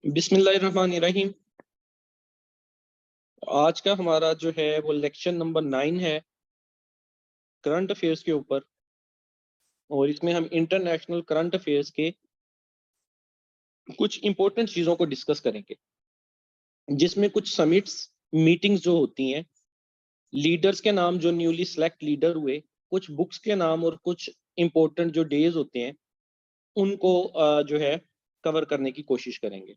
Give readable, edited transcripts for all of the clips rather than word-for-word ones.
बिस्मिल्लाहिर्रहमानिर्रहीम। आज का हमारा जो है वो लेक्चर नंबर 9 है करंट अफेयर्स के ऊपर, और इसमें हम इंटरनेशनल करंट अफेयर्स के कुछ इंपॉर्टेंट चीज़ों को डिस्कस करेंगे, जिसमें कुछ समिट्स मीटिंग्स जो होती हैं, लीडर्स के नाम जो न्यूली सिलेक्ट लीडर हुए, कुछ बुक्स के नाम और कुछ इंपॉर्टेंट जो डेज होते हैं उनको जो है कवर करने की कोशिश करेंगे।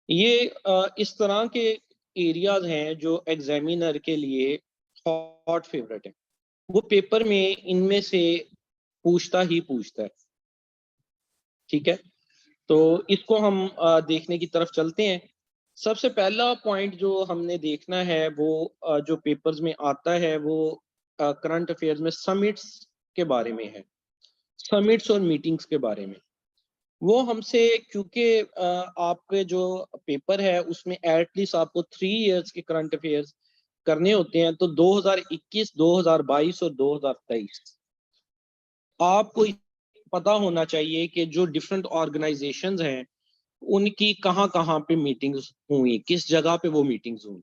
ये इस तरह के एरियाज हैं जो एग्जामिनर के लिए हॉट फेवरेट है। वो पेपर में इनमें से पूछता ही पूछता है। ठीक है, तो इसको हम देखने की तरफ चलते हैं। सबसे पहला पॉइंट जो हमने देखना है वो जो पेपर्स में आता है वो करंट अफेयर्स में समिट्स के बारे में है, समिट्स और मीटिंग्स के बारे में। वो हमसे क्योंकि आपके जो पेपर है उसमें एटलीस्ट आपको 3 इयर्स के करंट अफेयर्स करने होते हैं, तो 2021, 2022 और 2023 आपको पता होना चाहिए कि जो डिफरेंट ऑर्गेनाइजेशंस हैं उनकी कहाँ कहाँ पे मीटिंग्स हुई, किस जगह पे वो मीटिंग्स हुई।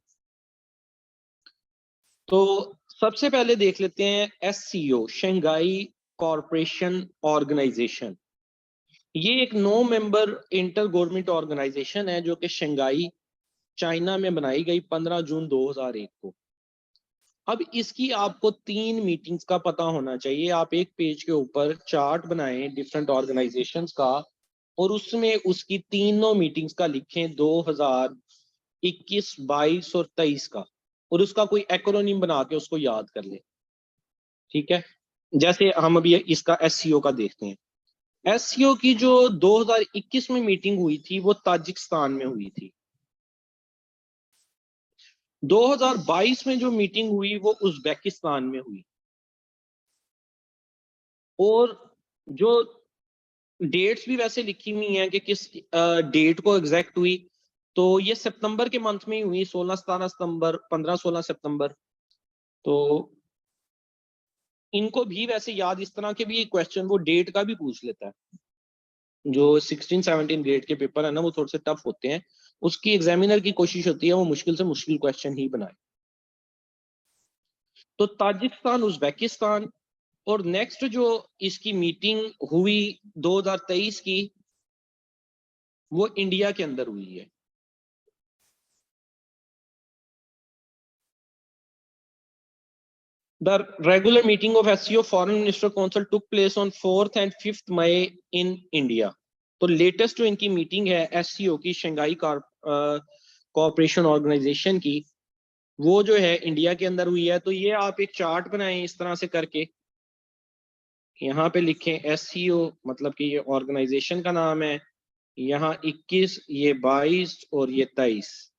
तो सबसे पहले देख लेते हैं एससीओ, शंघाई कॉरपोरेशन ऑर्गेनाइजेशन। ये एक 9 मेंबर इंटर गवर्नमेंट ऑर्गेनाइजेशन है जो कि शंघाई चाइना में बनाई गई 15 जून 2001 को। अब इसकी आपको 3 मीटिंग्स का पता होना चाहिए। आप एक पेज के ऊपर चार्ट बनाएं डिफरेंट ऑर्गेनाइजेशंस का, और उसमें उसकी तीनों मीटिंग्स का लिखें 2021, 22 और 23 का, और उसका कोई एक्रोनिम बना के उसको याद कर लें। ठीक है, जैसे हम अभी इसका एससीओ का देखते हैं। एससीओ की जो 2021 में मीटिंग हुई थी वो ताजिकिस्तान में हुई थी। 2022 में जो मीटिंग हुई वो उज्बेकिस्तान में हुई। और जो डेट्स भी वैसे लिखी हुई हैं कि किस डेट को एग्जैक्ट हुई, तो ये सितंबर के मंथ में ही हुई, 16, 17 सितंबर, 15, 16 सितंबर। तो इनको भी वैसे याद, इस तरह के भी क्वेश्चन वो डेट का भी पूछ लेता है। जो 16, 17 ग्रेड के पेपर है ना वो थोड़े से टफ होते हैं, उसकी एग्जामिनर की कोशिश होती है वो मुश्किल से मुश्किल क्वेश्चन ही बनाए। तो ताजिकिस्तान, उज्बेकिस्तान, और नेक्स्ट जो इसकी मीटिंग हुई 2023 की, वो इंडिया के अंदर हुई है। The regular meeting of SCO Foreign Minister Council took place on 4th and 5th May in India. तो लेटेस्ट जो इनकी मीटिंग है एससीओ की, शंघाई कोऑपरेशन ऑर्गेनाइजेशन की, वो जो है इंडिया के अंदर हुई है। तो ये आप एक चार्ट बनाएं इस तरह से करके, यहाँ पे लिखें एससीओ, मतलब कि ये ऑर्गेनाइजेशन का नाम है। यहाँ 21, ये 22 और ये 23।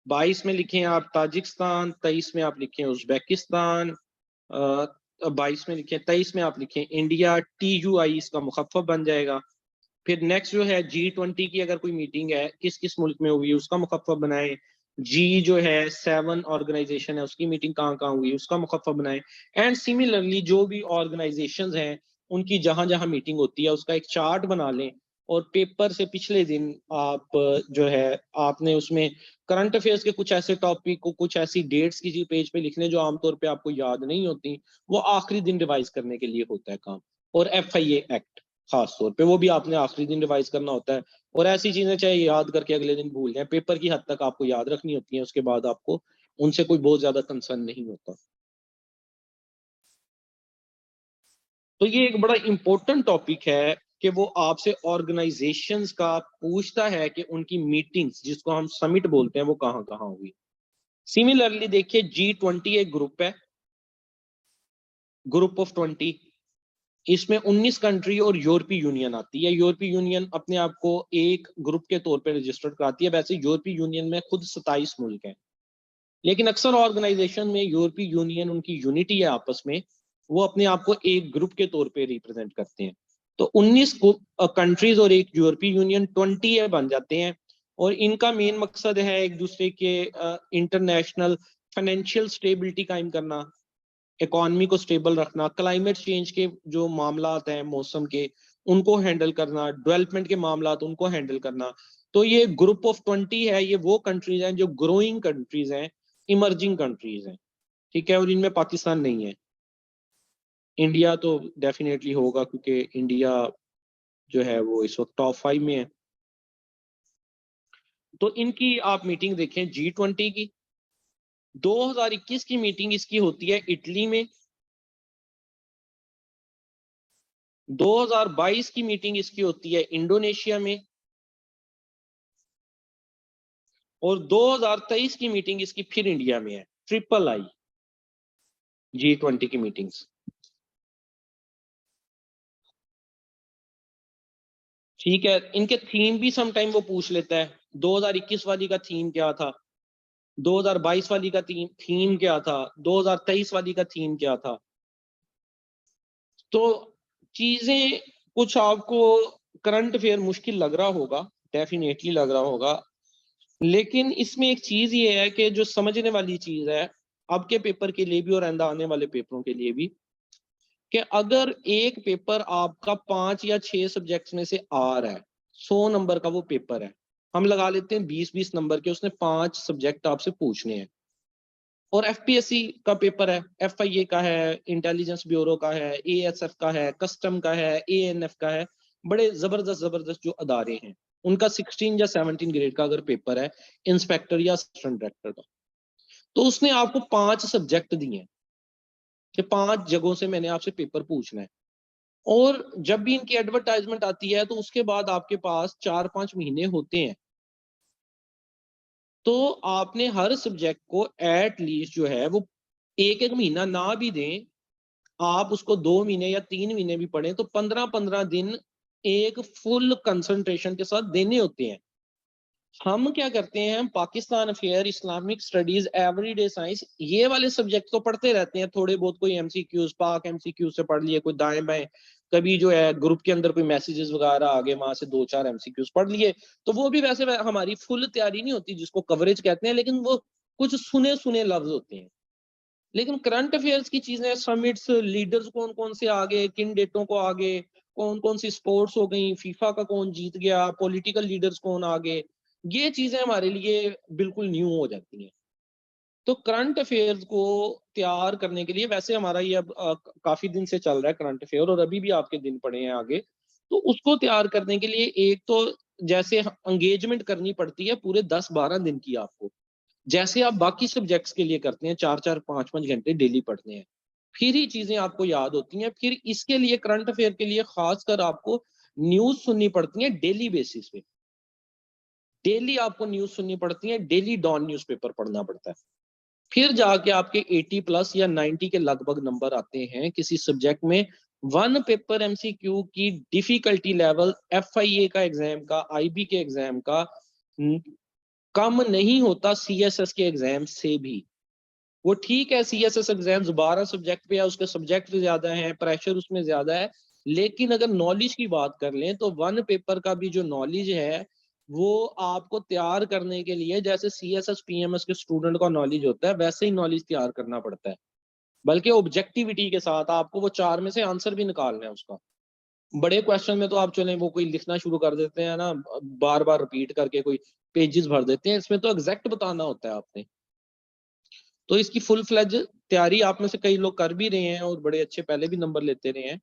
22 में लिखें आप ताजिकिस्तान, 23 में आप लिखें उज्बेकिस्तान, 22 में लिखें, 23 में आप लिखें इंडिया। TUI इसका मुखफ़फ़ बन जाएगा। फिर नेक्स्ट जो है G20 की अगर कोई मीटिंग है किस किस मुल्क में हुई उसका मुखफ़फ़ बनाएं। जी जो है 7 ऑर्गेनाइजेशन है उसकी मीटिंग कहाँ कहाँ हुई उसका मुखफ़फ़ बनाएं। एंड सिमिलरली जो भी ऑर्गेनाइजेशंस हैं उनकी जहां जहां मीटिंग होती है उसका एक चार्ट बना लें, और पेपर से पिछले दिन आप जो है आपने उसमें करंट अफेयर्स के कुछ ऐसे टॉपिक को, कुछ ऐसी डेट्स किसी पेज पे लिखने जो आमतौर पे आपको याद नहीं होती, वो आखिरी दिन रिवाइज करने के लिए होता है काम। और FIA एक्ट खास तौर पे वो भी आपने आखिरी दिन रिवाइज करना होता है। और ऐसी चीजें चाहे याद करके अगले दिन भूल जाए, पेपर की हद तक आपको याद रखनी होती है, उसके बाद आपको उनसे कोई बहुत ज्यादा कंसर्न नहीं होता। तो ये एक बड़ा इंपॉर्टेंट टॉपिक है कि वो आपसे ऑर्गेनाइजेशंस का पूछता है कि उनकी मीटिंग्स, जिसको हम समिट बोलते हैं, वो कहाँ कहाँ हुई। सिमिलरली देखिए G20 एक ग्रुप है, ग्रुप ऑफ 20। इसमें 19 कंट्री और यूरोपीय यूनियन आती है। यूरोपीय यूनियन अपने आप को एक ग्रुप के तौर पे रजिस्टर्ड कराती है। वैसे यूरोपीय यूनियन में खुद 27 मुल्क हैं, लेकिन अक्सर ऑर्गेनाइजेशन में यूरोपीय यूनियन, उनकी यूनिटी है आपस में, वो अपने आप को एक ग्रुप के तौर पे रिप्रेजेंट करते हैं। तो 19 कंट्रीज और एक यूरोपीय यूनियन 20 बन जाते हैं, और इनका मेन मकसद है एक दूसरे के इंटरनेशनल फाइनेंशियल स्टेबिलिटी कायम करना, इकोनॉमी को स्टेबल रखना, क्लाइमेट चेंज के जो मामला हैं मौसम के उनको हैंडल करना, डेवलपमेंट के मामला उनको हैंडल करना। तो ये ग्रुप ऑफ 20 है, ये वो कंट्रीज हैं जो ग्रोइंग कंट्रीज हैं, इमर्जिंग कंट्रीज हैं, ठीक है, और इनमें पाकिस्तान नहीं है। इंडिया तो डेफिनेटली होगा क्योंकि इंडिया जो है वो इस वक्त टॉप 5 में है। तो इनकी आप मीटिंग देखें G20 की, 2021 की मीटिंग इसकी होती है इटली में, 2022 की मीटिंग इसकी होती है इंडोनेशिया में, और 2023 की मीटिंग इसकी फिर इंडिया में है। III G20 की मीटिंग्स, ठीक है। इनके थीम भी समटाइम वो पूछ लेता है, 2021 वाली का थीम क्या था, 2022 वाली का थीम क्या था, 2023 वाली का थीम क्या था। तो चीजें कुछ आपको करंट अफेयर मुश्किल लग रहा होगा, डेफिनेटली लग रहा होगा, लेकिन इसमें एक चीज ये है कि जो समझने वाली चीज है अब के पेपर के लिए भी और आंदा आने वाले पेपरों के लिए भी, कि अगर एक पेपर आपका 5 या 6 सब्जेक्ट्स में से आ रहा है, 100 नंबर का वो पेपर है, हम लगा लेते हैं 20-20 नंबर के, उसने 5 सब्जेक्ट आपसे पूछने हैं, और एफपीएससी का पेपर है, एफआईए का है, इंटेलिजेंस ब्यूरो का है, एएसएफ का है, कस्टम का है, एएनएफ का है, बड़े जबरदस्त जबरदस्त जो अदारे हैं, उनका 16 या 17 ग्रेड का अगर पेपर है, इंस्पेक्टर या असिस्टेंट डायरेक्टर का, तो उसने आपको 5 सब्जेक्ट दिए हैं कि 5 जगहों से मैंने आपसे पेपर पूछना है। और जब भी इनकी एडवर्टाइजमेंट आती है तो उसके बाद आपके पास 4-5 महीने होते हैं, तो आपने हर सब्जेक्ट को एट लीस्ट जो है वो एक एक महीना ना भी दें, आप उसको 2 महीने या 3 महीने भी पढ़ें, तो 15-15 दिन एक फुल कंसंट्रेशन के साथ देने होते हैं। हम क्या करते हैं, हम Pakistan affair, Islamic studies, everyday science, ये वाले सब्जेक्ट तो पढ़ते रहते हैं थोड़े बहुत, कोई एमसीक्यूज, पाक एमसीक्यू से पढ़ लिए, कोई दाएं बाएं, कभी जो है ग्रुप के अंदर कोई मैसेजेस वगैरह आगे, वहां से 2-4 एमसीक्यूज पढ़ लिए, तो वो भी वैसे हमारी फुल तैयारी नहीं होती जिसको कवरेज कहते हैं, लेकिन वो कुछ सुने सुने लफ्ज होते हैं। लेकिन करंट अफेयर्स की चीजें, समिट्स, लीडर्स कौन कौन से आगे, किन डेटों को आगे, कौन कौन सी स्पोर्ट्स हो गई, फीफा का कौन जीत गया, पॉलिटिकल लीडर्स कौन आगे, ये चीजें हमारे लिए बिल्कुल न्यू हो जाती हैं। तो करंट अफेयर्स को तैयार करने के लिए, वैसे हमारा ये अब काफी दिन से चल रहा है करंट अफेयर, और अभी भी आपके दिन पड़े हैं आगे, तो उसको तैयार करने के लिए एक तो जैसे एंगेजमेंट करनी पड़ती है पूरे 10-12 दिन की आपको, जैसे आप बाकी सब्जेक्ट्स के लिए करते हैं, 4-4 5-5 घंटे डेली पढ़ते हैं, फिर ही चीजें आपको याद होती हैं। फिर इसके लिए करंट अफेयर के लिए खासकर आपको न्यूज सुननी पड़ती है डेली बेसिस पे, डेली आपको न्यूज सुननी पड़ती है, डेली डॉन न्यूज़पेपर पढ़ना पड़ता है, फिर जाके आपके 80 प्लस या 90 के लगभग नंबर आते हैं किसी सब्जेक्ट में। वन पेपर एमसीक्यू की डिफिकल्टी लेवल एफआईए का एग्जाम का, आईबी के एग्जाम का कम नहीं होता सीएसएस के एग्जाम से भी। वो ठीक है, सीएसएस एग्जाम्स 12 सब्जेक्ट पे है, उसके सब्जेक्ट ज्यादा है, प्रेशर उसमें ज्यादा है, लेकिन अगर नॉलेज की बात कर लें तो वन पेपर का भी जो नॉलेज है वो आपको तैयार करने के लिए जैसे सीएसएस पीएमएस के स्टूडेंट का नॉलेज होता है वैसे ही नॉलेज तैयार करना पड़ता है, बल्कि ऑब्जेक्टिविटी के साथ आपको वो 4 में से आंसर भी निकालना है उसका। बड़े क्वेश्चन में तो आप चलें वो कोई लिखना शुरू कर देते हैं ना, बार बार रिपीट करके कोई पेजेस भर देते हैं, इसमें तो एग्जैक्ट बताना होता है आपने। तो इसकी फुल फ्लेज तैयारी आप में से कई लोग कर भी रहे हैं और बड़े अच्छे पहले भी नंबर लेते रहे हैं।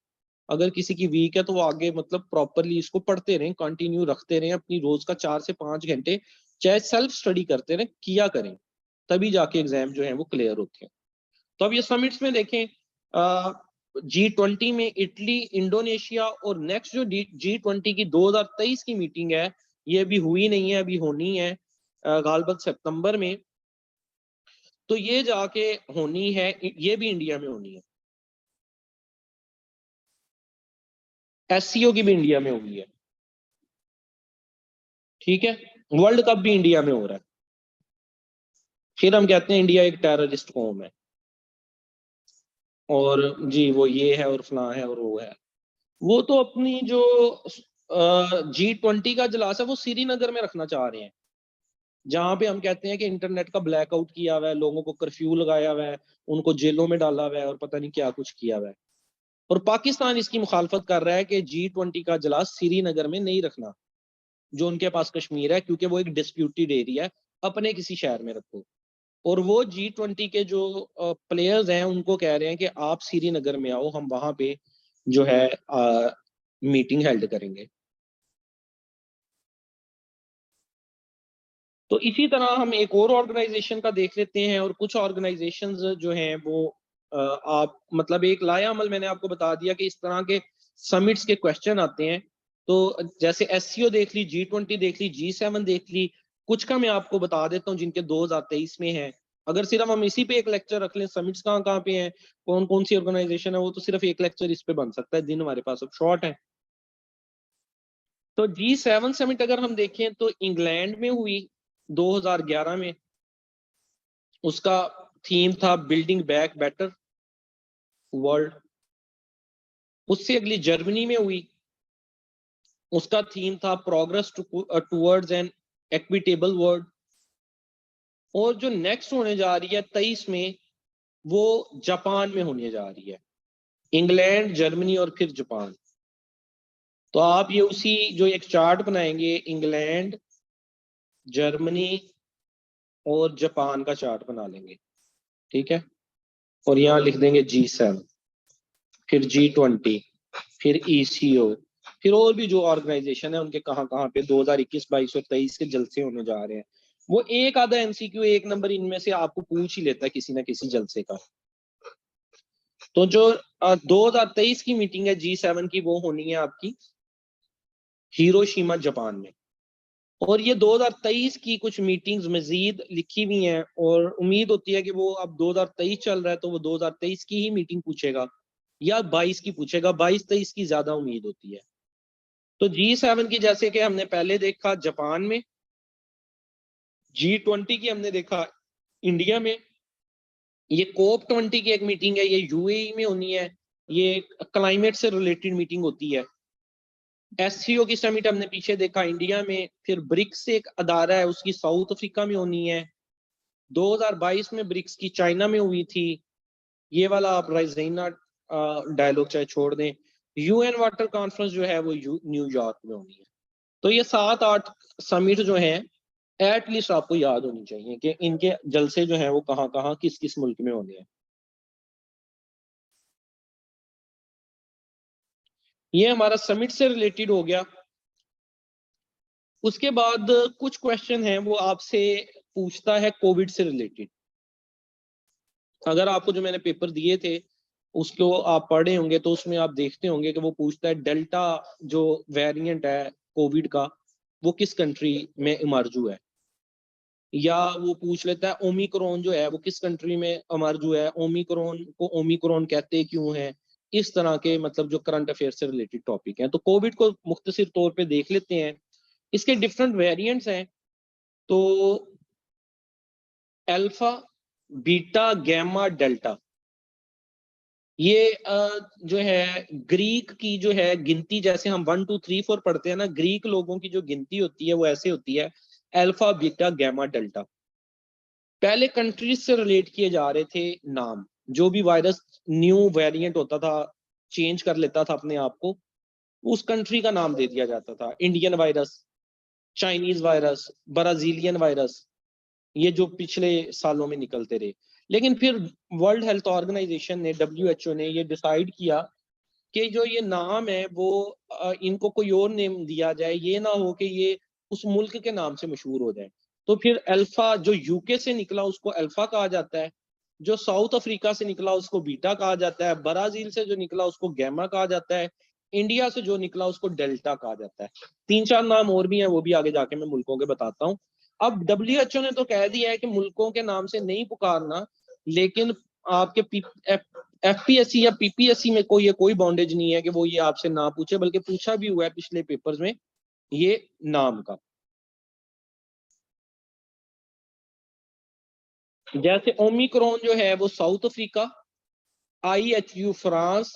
अगर किसी की वीक है तो वो आगे मतलब प्रॉपरली इसको पढ़ते रहें, कंटिन्यू रखते रहें, अपनी रोज का 4 से 5 घंटे चाहे सेल्फ स्टडी करते रहें, किया करें, तभी जाके एग्जाम जो है वो क्लियर होते हैं। तो अब ये समिट्स में देखें, G20 में इटली, इंडोनेशिया, और नेक्स्ट जो G20 की 2023 की मीटिंग है ये अभी हुई नहीं है, अभी होनी है गालबन सितंबर में, तो ये जाके होनी है, ये भी इंडिया में होनी है। एससीओ की भी इंडिया में हुई है, ठीक है, वर्ल्ड कप भी इंडिया में हो रहा है, फिर हम कहते हैं इंडिया एक टेररिस्ट कौम है, और जी वो ये है और फलां है और वो है। वो तो अपनी जो G20 का इजलास है वो श्रीनगर में रखना चाह रहे हैं, जहां पे हम कहते हैं कि इंटरनेट का ब्लैकआउट किया हुआ है, लोगों को कर्फ्यू लगाया हुआ है, उनको जेलों में डाला हुआ है और पता नहीं क्या कुछ किया हुआ है। और पाकिस्तान इसकी मुखालफत कर रहा है कि G20 का इजलास श्रीनगर में नहीं रखना, जो उनके पास कश्मीर है, क्योंकि वो एक डिस्प्यूटेड एरिया है, अपने किसी शहर में रखो। और वो G20 के जो प्लेयर्स हैं उनको कह रहे हैं कि आप श्रीनगर में आओ, हम वहां पे जो है मीटिंग हेल्ड करेंगे। तो इसी तरह हम एक और ऑर्गेनाइजेशन का देख लेते हैं, और कुछ ऑर्गेनाइजेशंस जो हैं वो आप मतलब एक लाया अमल मैंने आपको बता दिया कि इस तरह के समिट्स के क्वेश्चन आते हैं। तो जैसे SCO देख ली, G20 देख ली, G7 देख ली, कुछ का मैं आपको बता देता हूँ जिनके 2023 में है। अगर सिर्फ हम इसी पे एक लेक्चर रख लें, समिट्स कहाँ कहाँ पे हैं, कौन कौन सी ऑर्गेनाइजेशन है, वो तो सिर्फ एक लेक्चर इस पे बन सकता है, दिन हमारे पास अब शॉर्ट है। तो G7 समिट अगर हम देखें तो इंग्लैंड में हुई 2011 में, उसका थीम था बिल्डिंग बैक बेटर वर्ल्ड। उससे अगली जर्मनी में हुई, उसका थीम था progress towards an equitable world. और जो नेक्स्ट होने जा रही है 23 में, वो जापान में होने जा रही है। इंग्लैंड, जर्मनी और फिर जापान। तो आप ये उसी जो एक चार्ट बनाएंगे, इंग्लैंड, जर्मनी और जापान का चार्ट बना लेंगे, ठीक है। और यहाँ लिख देंगे G7, फिर G20, फिर ECO, फिर और भी जो ऑर्गेनाइजेशन है उनके कहाँ कहाँ पे 2021, 22 और 23 के जलसे होने जा रहे हैं। वो एक आधा MCQ एक नंबर इनमें से आपको पूछ ही लेता है किसी ना किसी जलसे का। तो जो 2023 की मीटिंग है G7 की, वो होनी है आपकी हिरोशिमा जापान में। और ये 2023 की कुछ मीटिंग्स मजीद लिखी हुई हैं, और उम्मीद होती है कि वो अब 2023 चल रहा है तो वो 2023 की ही मीटिंग पूछेगा या 22 की पूछेगा। 22-23 की ज्यादा उम्मीद होती है। तो G7 की जैसे कि हमने पहले देखा जापान में, G20 की हमने देखा इंडिया में, ये COP20 की एक मीटिंग है, ये UAE में होनी है। ये क्लाइमेट से रिलेटेड मीटिंग होती है। SCO की समिट हमने पीछे देखा इंडिया में। फिर ब्रिक्स एक अदारा है, उसकी साउथ अफ्रीका में होनी है। 2022 में ब्रिक्स की चाइना में हुई थी। ये वाला आप राइजीना डायलॉग चाहे छोड़ दें। UN वाटर कॉन्फ्रेंस जो है वो न्यूयॉर्क में होनी है। तो ये 7-8 समिट जो हैं एटलीस्ट आपको याद होनी चाहिए कि इनके जलसे जो हैं वो कहाँ कहाँ किस किस मुल्क में होने हैं। ये हमारा समिट से रिलेटेड हो गया। उसके बाद कुछ क्वेश्चन हैं वो आपसे पूछता है कोविड से रिलेटेड। अगर आपको जो मैंने पेपर दिए थे उसको आप पढ़े होंगे तो उसमें आप देखते होंगे कि वो पूछता है डेल्टा जो वेरिएंट है कोविड का, वो किस कंट्री में इमर्ज हुआ है। या वो पूछ लेता है ओमिक्रॉन जो है वो किस कंट्री में इमर्ज हुआ है, ओमिक्रॉन को ओमिक्रॉन कहते क्यों है। इस तरह के मतलब जो करंट अफेयर से रिलेटेड टॉपिक हैं, तो कोविड को मुख्तसर तौर पे देख लेते हैं। इसके डिफरेंट वेरिएंट्स हैं। तो अल्फा, बीटा, गैमा, डेल्टा, ये जो है ग्रीक की जो है गिनती, जैसे हम 1 2 3 4 पढ़ते हैं ना, ग्रीक लोगों की जो गिनती होती है वो ऐसे होती है अल्फा, बीटा, गैमा, डेल्टा। पहले कंट्रीज से रिलेट किए जा रहे थे नाम। जो भी वायरस न्यू वेरिएंट होता था, चेंज कर लेता था अपने आप को, उस कंट्री का नाम दे दिया जाता था। Indian virus, Chinese virus, Brazilian virus, ये जो पिछले सालों में निकलते रहे। लेकिन फिर वर्ल्ड हेल्थ ऑर्गेनाइजेशन ने, WHO ने ये डिसाइड किया कि जो ये नाम है वो इनको कोई और नेम दिया जाए, ये ना हो कि ये उस मुल्क के नाम से मशहूर हो जाए। तो फिर अल्फा जो UK से निकला उसको अल्फा कहा जाता है, जो साउथ अफ्रीका से निकला उसको बीटा कहा जाता है, ब्राजील से जो निकला उसको गैमा कहा जाता है, इंडिया से जो निकला उसको डेल्टा कहा जाता है। 3-4 नाम और भी हैं, वो भी आगे जाके मैं मुल्कों के बताता हूँ। अब WHO ने तो कह दिया है कि मुल्कों के नाम से नहीं पुकारना, लेकिन आपके FPSC या PPSC में कोई बॉन्डेज नहीं है कि वो ये आपसे ना पूछे, बल्कि पूछा भी हुआ है पिछले पेपर्स में ये नाम का। जैसे ओमिक्रॉन जो है वो south Africa, IHU France,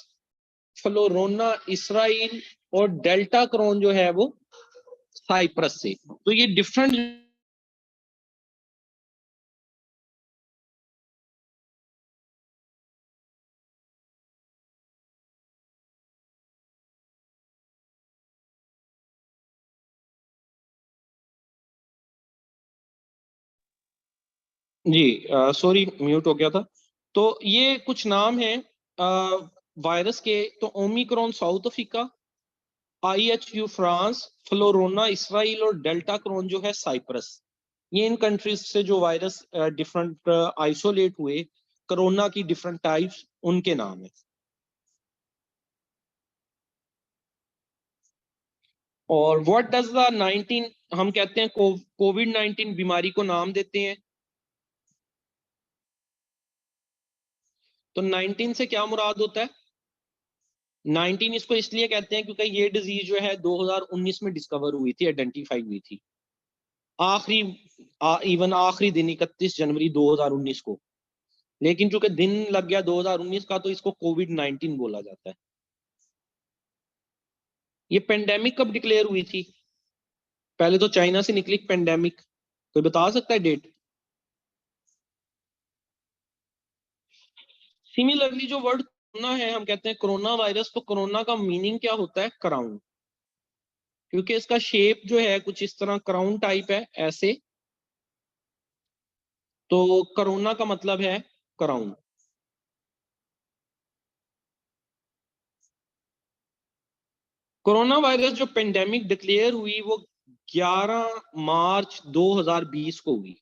flurona Israel, और डेल्टा क्रॉन जो है वो साइप्रस से। तो ये डिफरेंट जी, सॉरी म्यूट हो गया था। तो ये कुछ नाम है वायरस के। तो Omicron south Africa, IHU France, flurona Israel और डेल्टा क्रॉन जो है साइप्रस। ये इन कंट्रीज से जो वायरस डिफरेंट आइसोलेट हुए, कोरोना की डिफरेंट टाइप्स, उनके नाम है। और व्हाट डज द 19, हम कहते हैं कोविड-19 बीमारी को नाम देते हैं। तो 19 से क्या मुराद होता है? 19 इसको इसलिए कहते हैं क्योंकि ये डिजीज जो है 2019 में डिस्कवर हुई थी, आइडेंटिफाई हुई थी, आखिरी इवन आखिरी दिन 31 जनवरी 2019 को। लेकिन चूंकि दिन लग गया 2019 का, तो इसको कोविड-19 बोला जाता है। ये पेंडेमिक कब डिक्लेयर हुई थी? पहले तो चाइना से निकली पेंडेमिक, कोई बता सकता है डेट? सिमिलरली जो वर्ड कोरोना है, हम कहते हैं कोरोना वायरस, तो कोरोना का मीनिंग क्या होता है? क्राउन। क्योंकि इसका शेप जो है कुछ इस तरह क्राउन टाइप है, ऐसे। तो कोरोना का मतलब है क्राउन। कोरोना वायरस जो पेंडेमिक डिक्लेयर हुई वो 11 मार्च 2020 को हुई।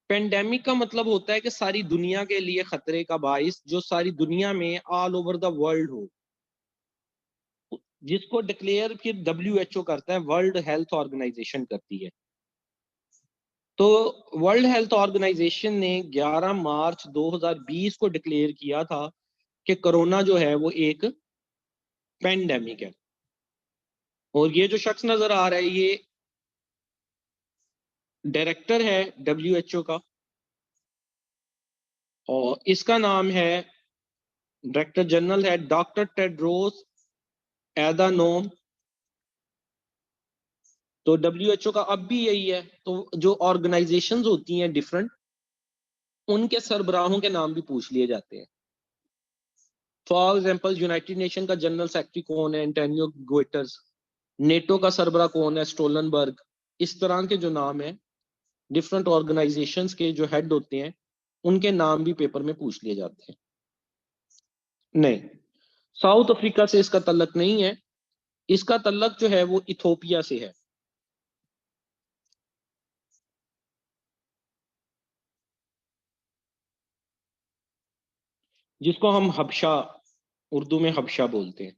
पेंडेमिक का मतलब होता है कि सारी दुनिया के लिए खतरे का बाइस, जो सारी दुनिया में ऑल ओवर द वर्ल्ड हो, जिसको डिक्लेयर फिर WHO करता है, वर्ल्ड हेल्थ ऑर्गेनाइजेशन करती है। तो वर्ल्ड हेल्थ ऑर्गेनाइजेशन ने 11 मार्च 2020 को डिक्लेयर किया था कि कोरोना जो है वो एक पेंडेमिक है। और ये जो शख्स नजर आ रहा है, ये डायरेक्टर है WHO का, और इसका नाम है, डायरेक्टर जनरल है डॉक्टर टेड्रोस एधानोम। तो WHO का अब भी यही है। तो जो ऑर्गेनाइजेशंस होती हैं डिफरेंट, उनके सरबराहों के नाम भी पूछ लिए जाते हैं। फॉर एग्जाम्पल, यूनाइटेड नेशन का जनरल सेक्रेटरी कौन है? Antonio Guterres. नेटो का सरबराह कौन है? स्टोलनबर्ग। इस तरह के जो नाम है डिफरेंट ऑर्गेनाइजेशंस के, जो हेड होते हैं, उनके नाम भी पेपर में पूछ लिए जाते हैं। नहीं, साउथ अफ्रीका से इसका तल्लक नहीं है। इसका तल्लक जो है वो इथोपिया से है, जिसको हम हबशा, उर्दू में हबशा बोलते हैं।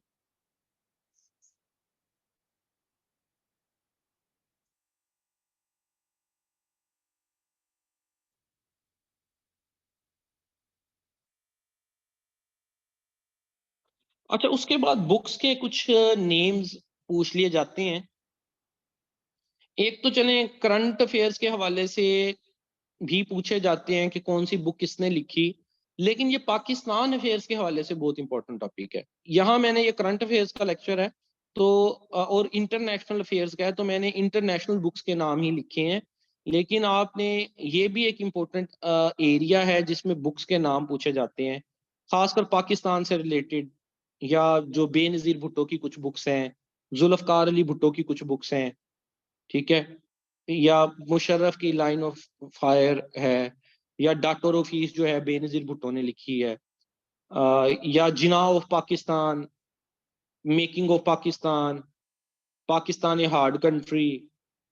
अच्छा, उसके बाद बुक्स के कुछ नेम्स पूछ लिए जाते हैं। एक तो चले करंट अफेयर्स के हवाले से भी पूछे जाते हैं कि कौन सी बुक किसने लिखी। लेकिन ये पाकिस्तान अफेयर्स के हवाले से बहुत इंपॉर्टेंट टॉपिक है। यहाँ मैंने, ये करंट अफेयर्स का लेक्चर है, तो और इंटरनेशनल अफेयर्स का है, तो मैंने इंटरनेशनल बुक्स के नाम ही लिखे हैं। लेकिन आपने, ये भी एक इम्पोर्टेंट एरिया है जिसमें बुक्स के नाम पूछे जाते हैं, खासकर पाकिस्तान से रिलेटेड। या जो बेनजीर भुट्टो की कुछ बुक्स हैं, जुल्फकार अली भुट्टो की कुछ बुक्स हैं, ठीक है, या मुशर्रफ की लाइन ऑफ फायर है, या डाक्टर ऑफिस जो है बेनजीर भुट्टो ने लिखी है, या Jinnah of Pakistan, making of Pakistan, Pakistan a hard country.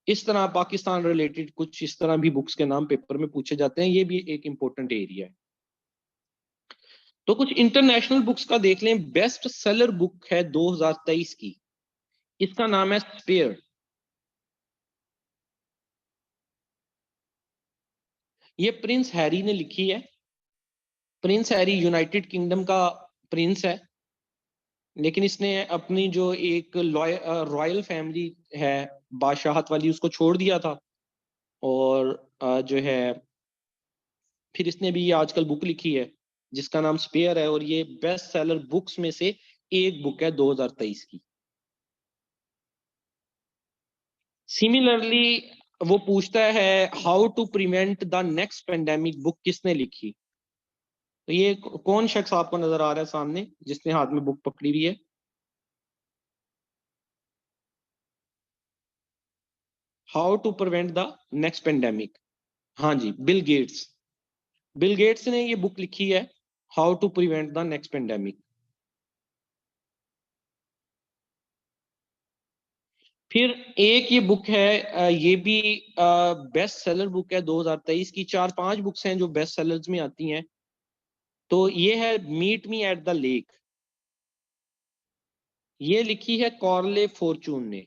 इस तरह पाकिस्तान रिलेटेड कुछ इस तरह भी बुक्स के नाम पेपर में पूछे जाते हैं। ये भी एक इंपॉर्टेंट एरिया है। तो कुछ इंटरनेशनल बुक्स का देख लें। बेस्ट सेलर बुक है 2023 की, इसका नाम है स्पेयर। ये प्रिंस हैरी ने लिखी है। प्रिंस हैरी यूनाइटेड किंगडम का प्रिंस है, लेकिन इसने अपनी जो एक रॉयल फैमिली है, बादशाहत वाली, उसको छोड़ दिया था। और जो है, फिर इसने भी आजकल बुक लिखी है जिसका नाम स्पेयर है, और ये बेस्ट सेलर बुक्स में से एक बुक है 2023 की। सिमिलरली वो पूछता है how to prevent the next pandemic, book किसने लिखी? तो ये कौन शख्स आपको नजर आ रहा है सामने जिसने हाथ में बुक पकड़ी हुई है? How to prevent the next pandemic. हाँ जी, बिल गेट्स। बिल गेट्स ने ये बुक लिखी है, how to prevent the next pandemic. फिर एक ये बुक है, ये भी बेस्ट सेलर बुक है 2023 की। 4-5 बुक्स हैं जो बेस्ट सेलर्स में आती हैं। तो ये है meet me at the lake, ये लिखी है कॉर्ले फॉर्चून ने।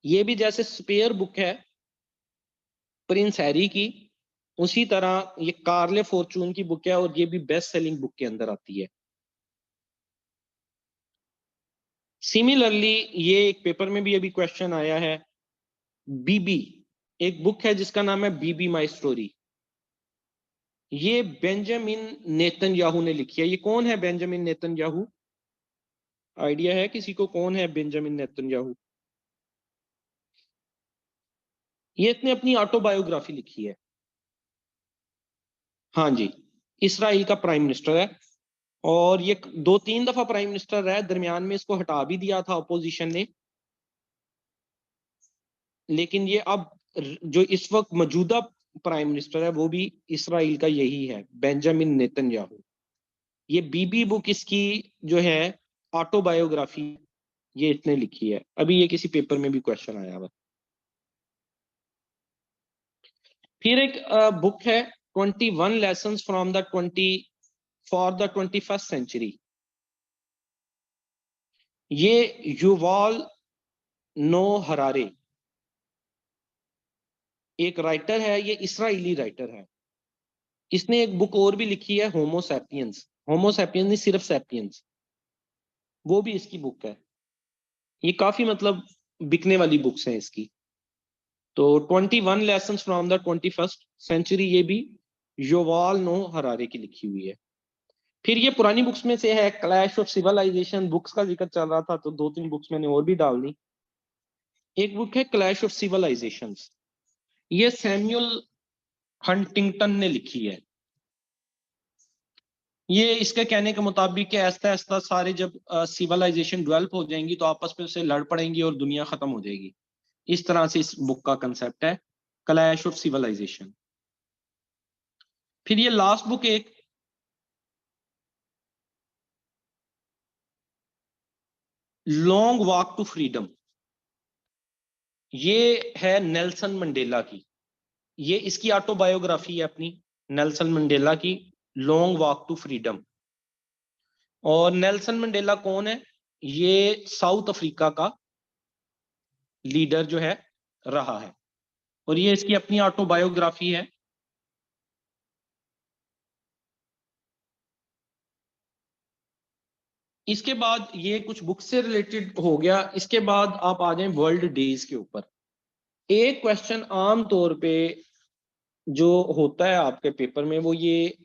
ये भी जैसे स्पेयर बुक है प्रिंस हैरी की, उसी तरह ये कार्ले फॉर्चून की बुक है, और ये भी बेस्ट सेलिंग बुक के अंदर आती है। सिमिलरली ये एक पेपर में भी अभी क्वेश्चन आया है, बीबी, एक बुक है जिसका नाम है बीबी माई स्टोरी। ये बेंजामिन नेतन्याहू ने लिखी है। ये कौन है बेंजामिन नेतन्याहू? आइडिया है किसी को कौन है बेंजामिन नेतन्याहू? ये इसने अपनी ऑटोबायोग्राफी लिखी है। हाँ जी, इसराइल का प्राइम मिनिस्टर है, और ये 2-3 दफा प्राइम मिनिस्टर रहा है, दरमियान में इसको हटा भी दिया था अपोजिशन ने। लेकिन ये अब जो इस वक्त मौजूदा प्राइम मिनिस्टर है वो भी इसराइल का यही है, बेंजामिन नेतन्याहू। ये बीबी बुक इसकी जो है ऑटोबायोग्राफी, ये इसने लिखी है। अभी ये किसी पेपर में भी क्वेश्चन आया हुआ। फिर एक बुक है 21 lessons from the 20 for the 21st century. ये युवाल नो हरारे एक राइटर है, ये इसराइली राइटर है। इसने एक बुक और भी लिखी है, होमोसैपियंस। होमोसैपियंस नहीं, सिर्फ सैपियंस, वो भी इसकी बुक है। ये काफी मतलब बिकने वाली बुक्स हैं इसकी। तो 21 lessons from the 21st century, ये भी योवाल नो हरारे की लिखी हुई है। फिर ये पुरानी बुक्स में से है, क्लैश ऑफ सिविलाइजेशन। बुक्स का जिक्र चल रहा था तो 2-3 बुक्स मैंने और भी डाल दी। एक बुक है क्लैश ऑफ सिविलाइजेशन, ये सैमुअल हंटिंगटन ने लिखी है। ये इसके कहने के मुताबिक कि ऐसा ऐसा सारे जब सिविलाइजेशन डेवलप हो जाएंगी तो आपस में से लड़ पड़ेंगी और दुनिया खत्म हो जाएगी। इस तरह से इस बुक का कंसेप्ट है, क्लैश ऑफ सिविलाइजेशन। फिर ये लास्ट बुक एक लॉन्ग वॉक टू फ्रीडम, ये है नेल्सन मंडेला की। ये इसकी ऑटोबायोग्राफी है अपनी, नेल्सन मंडेला की, लॉन्ग वॉक टू फ्रीडम। और नेल्सन मंडेला कौन है? ये साउथ अफ्रीका का लीडर जो है रहा है, और ये इसकी अपनी ऑटोबायोग्राफी है। इसके बाद ये कुछ बुक से रिलेटेड हो गया। इसके बाद आप आ जाएं वर्ल्ड डेज के ऊपर। एक क्वेश्चन आम तौर पे जो होता है आपके पेपर में, वो ये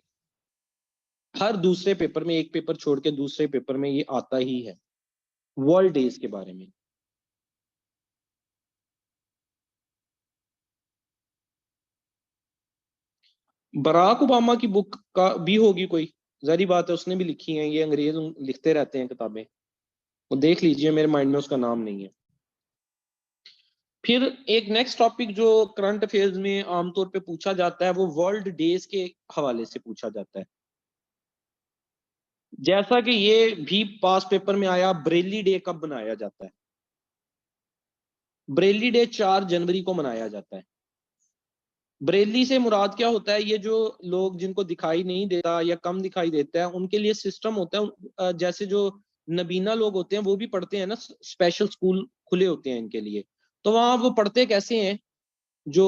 हर दूसरे पेपर में, एक पेपर छोड़ के दूसरे पेपर में ये आता ही है, वर्ल्ड डेज के बारे में। बराक ओबामा की बुक का भी होगी कोई, जारी बात है, उसने भी लिखी है। ये अंग्रेज लिखते रहते हैं किताबें, वो देख लीजिए, मेरे माइंड में उसका नाम नहीं है। फिर एक नेक्स्ट टॉपिक जो करंट अफेयर्स में आमतौर पे पूछा जाता है, वो वर्ल्ड डेज के हवाले से पूछा जाता है। जैसा कि ये भी पास पेपर में आया, ब्रेली डे कब मनाया जाता है? ब्रेली डे 4 जनवरी को मनाया जाता है। ब्रेली से मुराद क्या होता है? ये जो लोग जिनको दिखाई नहीं देता या कम दिखाई देता है, उनके लिए सिस्टम होता है। जैसे जो नबीना लोग होते हैं वो भी पढ़ते हैं ना, स्पेशल स्कूल खुले होते हैं इनके लिए। तो वहां वो पढ़ते कैसे हैं? जो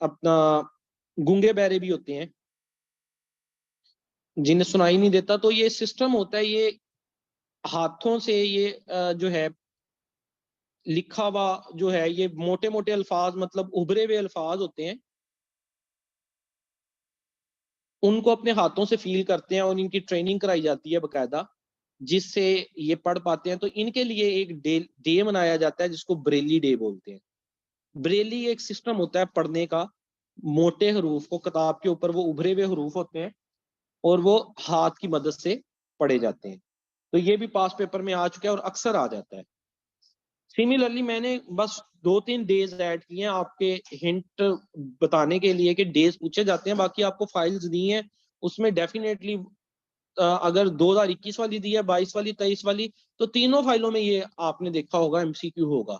अपना गूंगे बहरे भी होते हैं, जिन्हें सुनाई नहीं देता, तो ये सिस्टम होता है। ये हाथों से ये जो है लिखा हुआ जो है, ये मोटे मोटे अल्फाज, मतलब उभरे हुए अल्फाज होते हैं, उनको अपने हाथों से फील करते हैं, और इनकी ट्रेनिंग कराई जाती है बकायदा, जिससे ये पढ़ पाते हैं। तो इनके लिए एक डे मनाया जाता है जिसको ब्रेली डे बोलते हैं। ब्रेली एक सिस्टम होता है पढ़ने का, मोटे हरूफ को किताब के ऊपर, वो उभरे हुए हरूफ होते हैं और वो हाथ की मदद से पढ़े जाते हैं। तो ये भी पास पेपर में आ चुका है और अक्सर आ जाता है। सिमिलरली मैंने बस 2-3 डेज ऐड किए हैं आपके हिंट बताने के लिए कि डेज पूछे जाते हैं, बाकी आपको फाइल्स दी हैं उसमें डेफिनेटली अगर 2021 वाली दी है, 22 वाली, 23 वाली, तो तीनों फाइलों में ये आपने देखा होगा एमसीक्यू होगा।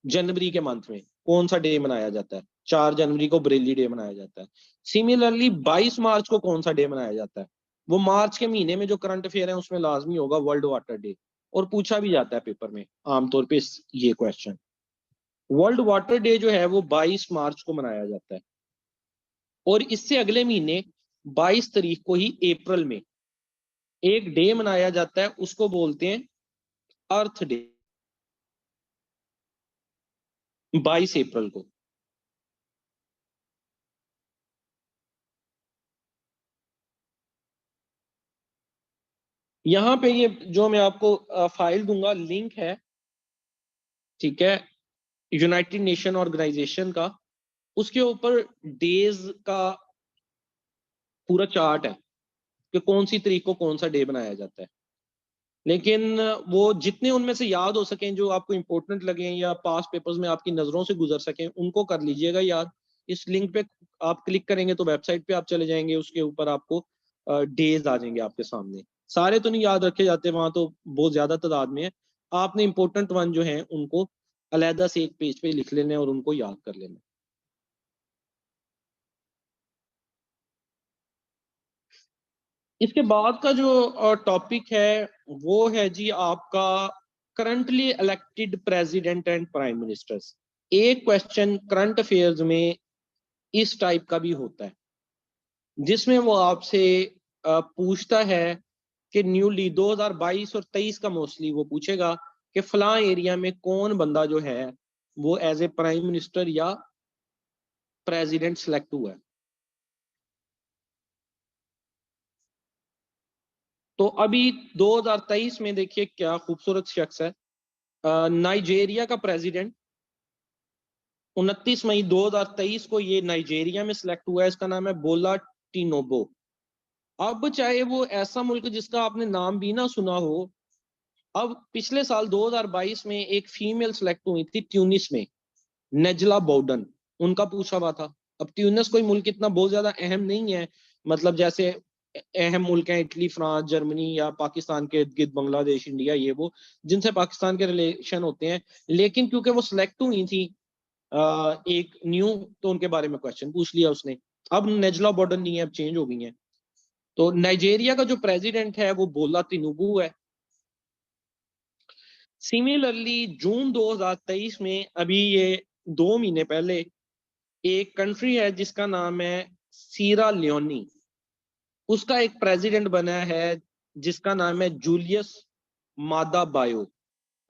जनवरी के मंथ में कौन सा डे मनाया जाता है? 4 जनवरी को बरेली डे मनाया जाता है। सिमिलरली 22 मार्च को कौन सा डे मनाया जाता है? वो मार्च के महीने में जो करंट अफेयर है उसमें लाजमी होगा वर्ल्ड वाटर डे, और पूछा भी जाता है पेपर में आमतौर पे ये क्वेश्चन। वर्ल्ड वाटर डे जो है वो 22 मार्च को मनाया जाता है, और इससे अगले महीने 22 तारीख को ही अप्रैल में एक डे मनाया जाता है, उसको बोलते हैं अर्थ डे, 22 अप्रैल को। यहाँ पे ये जो मैं आपको फाइल दूंगा लिंक है, ठीक है, यूनाइटेड नेशन ऑर्गेनाइजेशन का, उसके ऊपर डेज का पूरा चार्ट है कि कौन सी तारीख को कौन सा डे बनाया जाता है। लेकिन वो जितने उनमें से याद हो सकें, जो आपको इंपॉर्टेंट लगे या पास पेपर्स में आपकी नजरों से गुजर सकें, उनको कर लीजिएगा याद। इस लिंक पे आप क्लिक करेंगे तो वेबसाइट पे आप चले जाएंगे, उसके ऊपर आपको डेज आ जाएंगे आपके सामने। सारे तो नहीं याद रखे जाते, वहां तो बहुत ज्यादा तादाद में है। आपने इंपॉर्टेंट वन जो है उनको अलहदा से एक पेज पे लिख लेना है और उनको याद कर लेना। इसके बाद का जो टॉपिक है वो है जी आपका currently elected president and prime ministers. एक क्वेश्चन करंट अफेयर्स में इस टाइप का भी होता है, जिसमें वो आपसे पूछता है कि न्यूली 2022 और 23 का मोस्टली वो पूछेगा कि फलां एरिया में कौन बंदा जो है वो एज ए प्राइम मिनिस्टर या प्रेसिडेंट सेलेक्ट हुआ है। तो अभी 2023 में देखिए क्या खूबसूरत शख्स है, नाइजेरिया का प्रेसिडेंट 29 मई 2023 को ये नाइजेरिया में सिलेक्ट हुआ है। इसका नाम है बोला टिनोबो। अब चाहे वो ऐसा मुल्क जिसका आपने नाम भी ना सुना हो, अब पिछले साल 2022 में एक फीमेल सिलेक्ट हुई थी ट्यूनिस में, नेजला बोडन, उनका पूछा हुआ था। अब ट्यूनिस कोई मुल्क इतना बहुत ज्यादा अहम नहीं है, मतलब जैसे अहम मुल्क हैं इटली, फ्रांस, जर्मनी या पाकिस्तान के इर्द गिर्द बांग्लादेश, इंडिया, ये वो जिनसे पाकिस्तान के रिलेशन होते हैं। लेकिन क्योंकि वो सिलेक्ट हुई थी एक न्यू, तो उनके बारे में क्वेश्चन पूछ लिया उसने। अब नेजला बॉर्डन नहीं है, अब चेंज हो गई है। तो नाइजेरिया का जो प्रेसिडेंट है वो बोला तिनुबू है। सिमिलरली जून 2023 में अभी ये 2 महीने पहले एक कंट्री है जिसका नाम है सीरा लियोनी, उसका एक प्रेसिडेंट बना है जिसका नाम है जूलियस मादा बायो।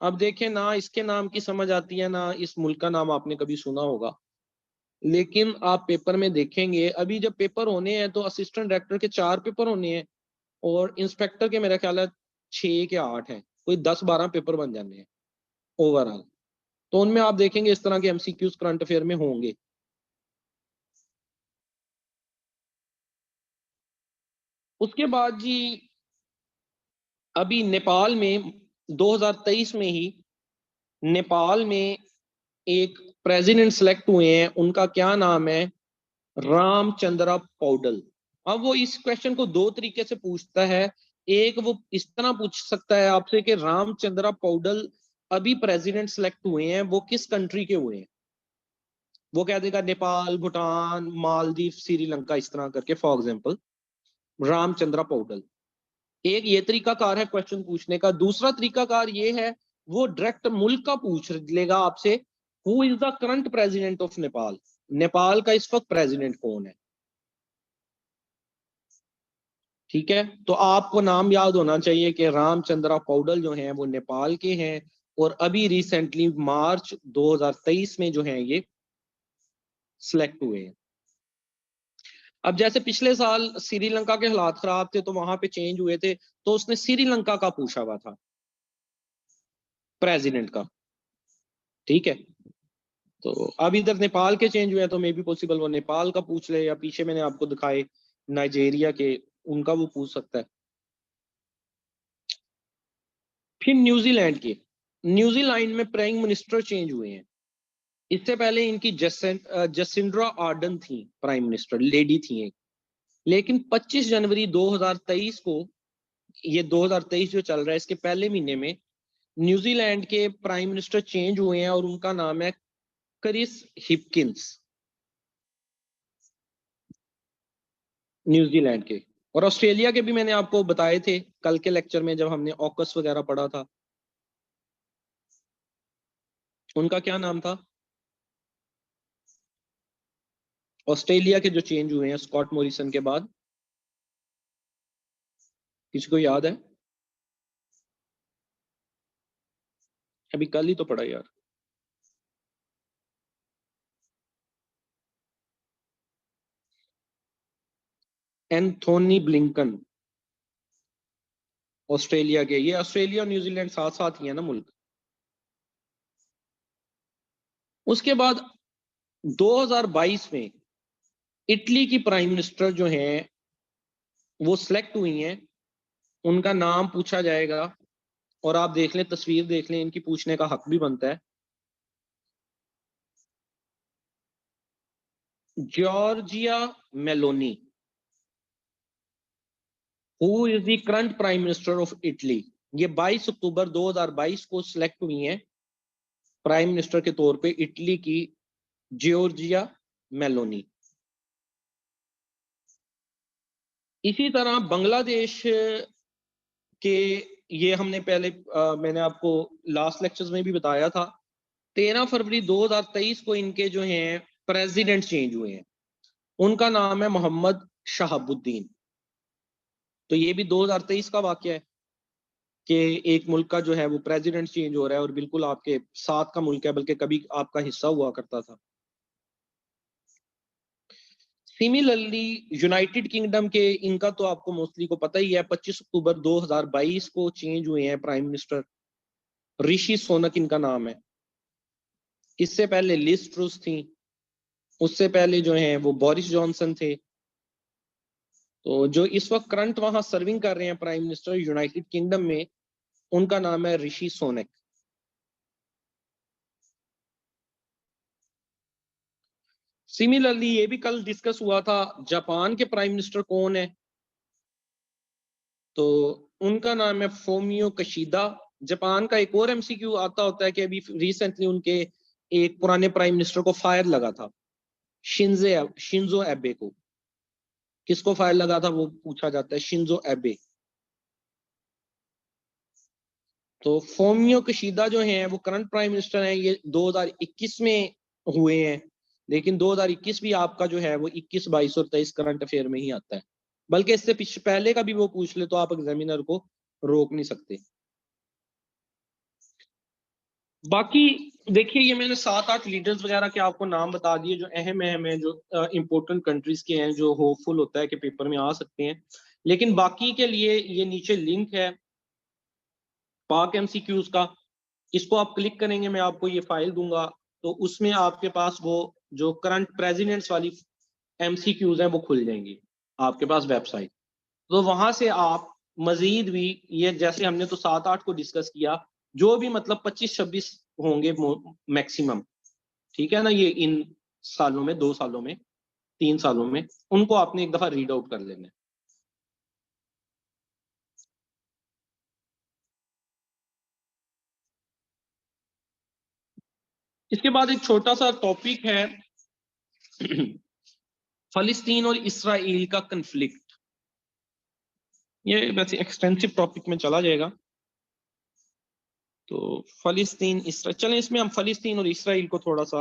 अब देखें ना, इसके नाम की समझ आती है ना इस मुल्क का नाम आपने कभी सुना होगा। लेकिन आप पेपर में देखेंगे, अभी जब पेपर होने हैं तो असिस्टेंट डायरेक्टर के 4 पेपर होने हैं और इंस्पेक्टर के मेरा ख्याल है 6 के 8 हैं, कोई 10-12 पेपर बन जाने हैं ओवरऑल। तो उनमें आप देखेंगे इस तरह के एमसीक्यूज करंट अफेयर में होंगे। उसके बाद जी अभी नेपाल में 2023 में ही नेपाल में एक प्रेसिडेंट सेलेक्ट हुए हैं, उनका क्या नाम है? रामचंद्रा पौडल। अब वो इस क्वेश्चन को दो तरीके से पूछता है। एक वो इस तरह पूछ सकता है आपसे कि रामचंद्रा पौडल अभी प्रेसिडेंट सेलेक्ट हुए हैं, वो किस कंट्री के हुए हैं? वो कह देगा नेपाल, भूटान, मालदीव, श्रीलंका, इस तरह करके फॉर एग्जाम्पल रामचंद्रा पौडल। एक ये तरीका कार है क्वेश्चन पूछने का। दूसरा तरीका कार ये है, वो डायरेक्ट मुल्क का पूछ लेगा आपसे, who is the current president of Nepal? Nepal का इस वक्त प्रेसिडेंट कौन है? ठीक है, तो आपको नाम याद होना चाहिए कि रामचंद्रा पौडल जो हैं वो नेपाल के हैं, और अभी रिसेंटली मार्च 2023 में जो है ये सिलेक्ट हुए हैं। अब जैसे पिछले साल श्रीलंका के हालात खराब थे तो वहां पे चेंज हुए थे, तो उसने श्रीलंका का पूछा हुआ था प्रेसिडेंट का। ठीक है, तो अब इधर नेपाल के चेंज हुए हैं तो मे बी पॉसिबल वो नेपाल का पूछ ले, या पीछे मैंने आपको दिखाए नाइजेरिया के, उनका वो पूछ सकता है। फिर न्यूजीलैंड के, न्यूजीलैंड में प्राइम मिनिस्टर चेंज हुए हैं। इससे पहले इनकी जसिंड्रा आर्डन थी प्राइम मिनिस्टर, लेडी थी एक। लेकिन 25 जनवरी 2023 को, ये 2023 जो चल रहा है इसके पहले महीने में न्यूजीलैंड के प्राइम मिनिस्टर चेंज हुए हैं और उनका नाम है क्रिस हिपकिंस, न्यूजीलैंड के। और ऑस्ट्रेलिया के भी मैंने आपको बताए थे कल के लेक्चर में जब हमने ऑकस वगैरह पढ़ा था, उनका क्या नाम था? ऑस्ट्रेलिया के जो चेंज हुए हैं स्कॉट मॉरिसन के बाद, किसी को याद है? अभी कल ही तो पढ़ा यार। एंथोनी ब्लिंकन, ऑस्ट्रेलिया के। ये ऑस्ट्रेलिया और न्यूजीलैंड साथ साथ ही है ना मुल्क। उसके बाद 2022 में इटली की प्राइम मिनिस्टर जो हैं वो सिलेक्ट हुई हैं। उनका नाम पूछा जाएगा और आप देख लें, तस्वीर देख लें, इनकी पूछने का हक भी बनता है। Giorgia Meloni, who is the current prime minister of Italy. ये 22 अक्टूबर 2022 को सिलेक्ट हुई हैं प्राइम मिनिस्टर के तौर पे इटली की जॉर्जिया मेलोनी। इसी तरह बांग्लादेश के, ये हमने पहले मैंने आपको लास्ट लेक्चर्स में भी बताया था, 13 फरवरी 2023 को इनके जो हैं प्रेसिडेंट चेंज हुए हैं। उनका नाम है मोहम्मद शहाबुद्दीन। तो ये भी 2023 का वाकया है कि एक मुल्क का जो है वो प्रेसिडेंट चेंज हो रहा है और बिल्कुल आपके साथ का मुल्क है, बल्कि कभी आपका हिस्सा हुआ करता था। सिमिलरली यूनाइटेड किंगडम के, इनका तो आपको मोस्टली को पता ही है, 25 अक्टूबर 2022 को चेंज हुए हैं प्राइम मिनिस्टर। ऋषि सोनक इनका नाम है। इससे पहले लिज ट्रुस थी, उससे पहले जो है वो बोरिस जॉनसन थे। तो जो इस वक्त करंट वहां सर्विंग कर रहे हैं प्राइम मिनिस्टर यूनाइटेड किंगडम में, उनका नाम है ऋषि सोनक। सिमिलरली ये भी कल डिस्कस हुआ था, जापान के प्राइम मिनिस्टर कौन है? तो उनका नाम है फोमियो कशीदा। जापान का एक और एमसीक्यू आता होता है कि अभी रिसेंटली उनके एक पुराने प्राइम मिनिस्टर को फायर लगा था, शिंजो एबे को। किसको फायर लगा था वो पूछा जाता है, शिंजो एबे। तो फोमियो कशीदा जो हैं वो करंट प्राइम मिनिस्टर हैं। ये 2021 में हुए हैं, लेकिन 2021 भी आपका जो है वो 21, 22 और 23 करंट अफेयर में ही आता है। बल्कि इससे पहले का भी वो पूछ ले तो आप एग्जामिनर को रोक नहीं सकते। बाकी देखिए, ये मैंने 7-8 लीडर्स वगैरह के आपको नाम बता दिए जो अहम अहम है, जो इंपॉर्टेंट कंट्रीज के हैं, जो होपफुल होता है कि पेपर में आ सकते हैं। लेकिन बाकी के लिए ये नीचे लिंक है पाक एमसीक्यूज का, इसको आप क्लिक करेंगे, मैं आपको ये फाइल दूंगा। तो उसमें आपके पास वो जो करंट प्रेसिडेंट्स वाली एमसीक्यूज हैं वो खुल जाएंगी आपके पास वेबसाइट। तो वहां से आप मजीद भी, ये जैसे हमने तो 7-8 को डिस्कस किया, जो भी मतलब 25-26 होंगे मैक्सिमम, ठीक है ना, ये इन सालों में, 2 सालों में, 3 सालों में, उनको आपने एक दफा रीड आउट कर लेना है। इसके बाद एक छोटा सा टॉपिक है फलस्तीन और इसराइल का कंफ्लिक्ट। ये वैसे एक्सटेंसिव टॉपिक में चला जाएगा। तो फलस्तीन इसराइल, चलें इसमें हम फलस्तीन और इसराइल को थोड़ा सा,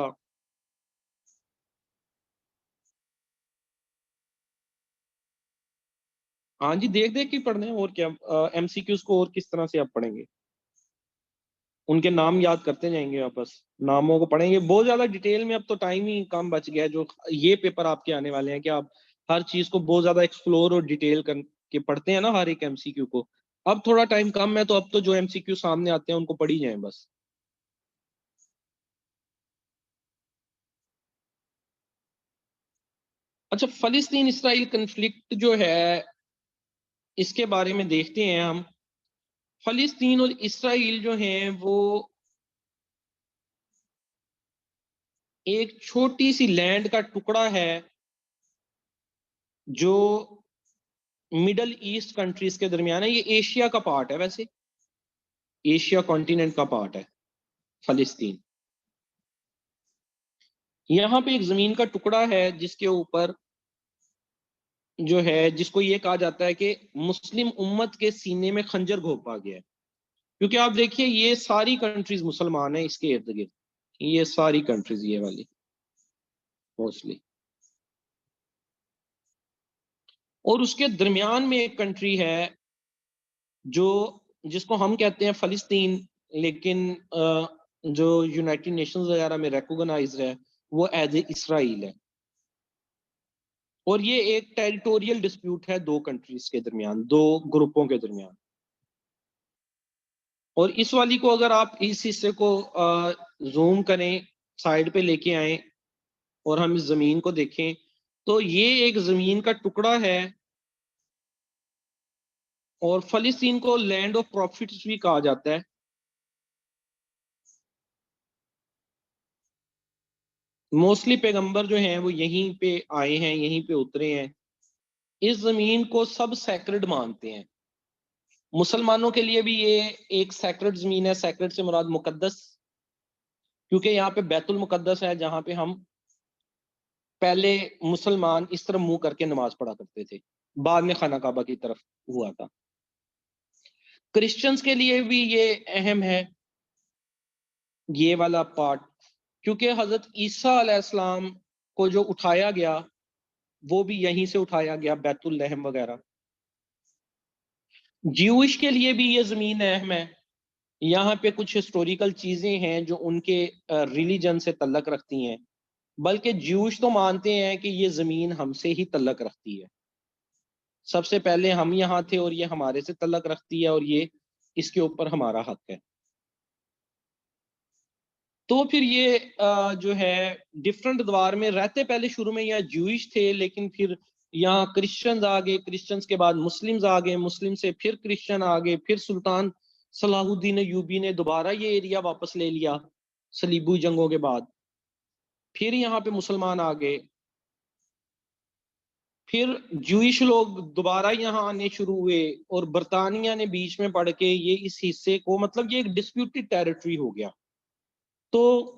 हाँ जी, देख देख के पढ़ने हैं और क्या। एमसीक्यूज को और किस तरह से आप पढ़ेंगे, उनके नाम याद करते जाएंगे वापस, नामों को पढ़ेंगे बहुत ज्यादा डिटेल में। अब तो टाइम ही कम बच गया है, जो ये पेपर आपके आने वाले हैं कि आप हर चीज को बहुत ज्यादा एक्सप्लोर और डिटेल करके पढ़ते हैं ना हर एक एमसीक्यू को। अब थोड़ा टाइम कम है, तो अब तो जो एमसीक्यू सामने आते हैं उनको पढ़ी जाए बस। अच्छा, फलस्तीन इसराइल कंफ्लिक्ट जो है, इसके बारे में देखते हैं हम। फलस्तीन और इसराइल जो हैं वो एक छोटी सी लैंड का टुकड़ा है जो मिडल ईस्ट कंट्रीज के दरमियान है। ये एशिया का पार्ट है, वैसे एशिया कॉन्टिनेंट का पार्ट है फलस्तीन। यहाँ पे एक जमीन का टुकड़ा है जिसके ऊपर जो है, जिसको ये कहा जाता है कि मुस्लिम उम्मत के सीने में खंजर घोंपा गया है। क्योंकि आप देखिए ये सारी कंट्रीज मुसलमान है, इसके इर्द गिर्द ये सारी कंट्रीज, ये वाली मोस्टली। और उसके दरमियान में एक कंट्री है जो, जिसको हम कहते हैं फलस्तीन, लेकिन जो यूनाइटेड नेशंस वगैरह में रिकॉग्नाइज्ड है वो एज ए इसराइल है। और ये एक टेरिटोरियल डिस्प्यूट है दो कंट्रीज के दरमियान, दो ग्रुपों के दरमियान। और इस वाली को अगर आप इस हिस्से को जूम करें, साइड पे लेके आए और हम इस जमीन को देखें, तो ये एक जमीन का टुकड़ा है। और फलस्तीन को लैंड ऑफ प्रॉफिट्स भी कहा जाता है। मोस्टली पैगंबर जो हैं वो यहीं पे आए हैं, यहीं पे उतरे हैं। इस जमीन को सब सैक्रेड मानते हैं। मुसलमानों के लिए भी ये एक सैक्रेड जमीन है। सैक्रेड से मुराद मुकद्दस, क्योंकि यहाँ पे बैतुल मुकद्दस है जहां पे हम पहले मुसलमान इस तरफ मुंह करके नमाज पढ़ा करते थे, बाद में खाना काबा की तरफ हुआ था। क्रिश्चियंस के लिए भी ये अहम है, ये वाला पार्ट, क्योंकि हजरत ईसा अलैहिस्सलाम को जो उठाया गया वो भी यहीं से उठाया गया, बैतुल लहम वगैरह। ज्यूइश के लिए भी ये जमीन अहम है। यहाँ पे कुछ हिस्टोरिकल चीजें हैं जो उनके रिलीजन से तल्लक रखती हैं। बल्कि ज्यूइश तो मानते हैं कि ये जमीन हमसे ही तल्लक रखती है, सबसे पहले हम यहाँ थे और ये हमारे से तल्लक रखती है और ये इसके ऊपर हमारा हक है। तो फिर ये जो है डिफरेंट द्वार में रहते, पहले शुरू में यहाँ ज्यूइश थे, लेकिन फिर यहाँ क्रिश्चियंस आ गए, क्रिश्चियंस के बाद मुस्लिम्स आ गए, मुस्लिम से फिर क्रिश्चियन आ गए, फिर सुल्तान सलाहुद्दीन अयूबी ने दोबारा ये एरिया वापस ले लिया सलीबी जंगों के बाद। फिर यहाँ पे मुसलमान आ गए, फिर ज्यूइश लोग दोबारा यहाँ आने शुरू हुए और बरतानिया ने बीच में पड़ के ये इस हिस्से को, मतलब ये एक डिस्प्यूटेड टेरिटरी हो गया। तो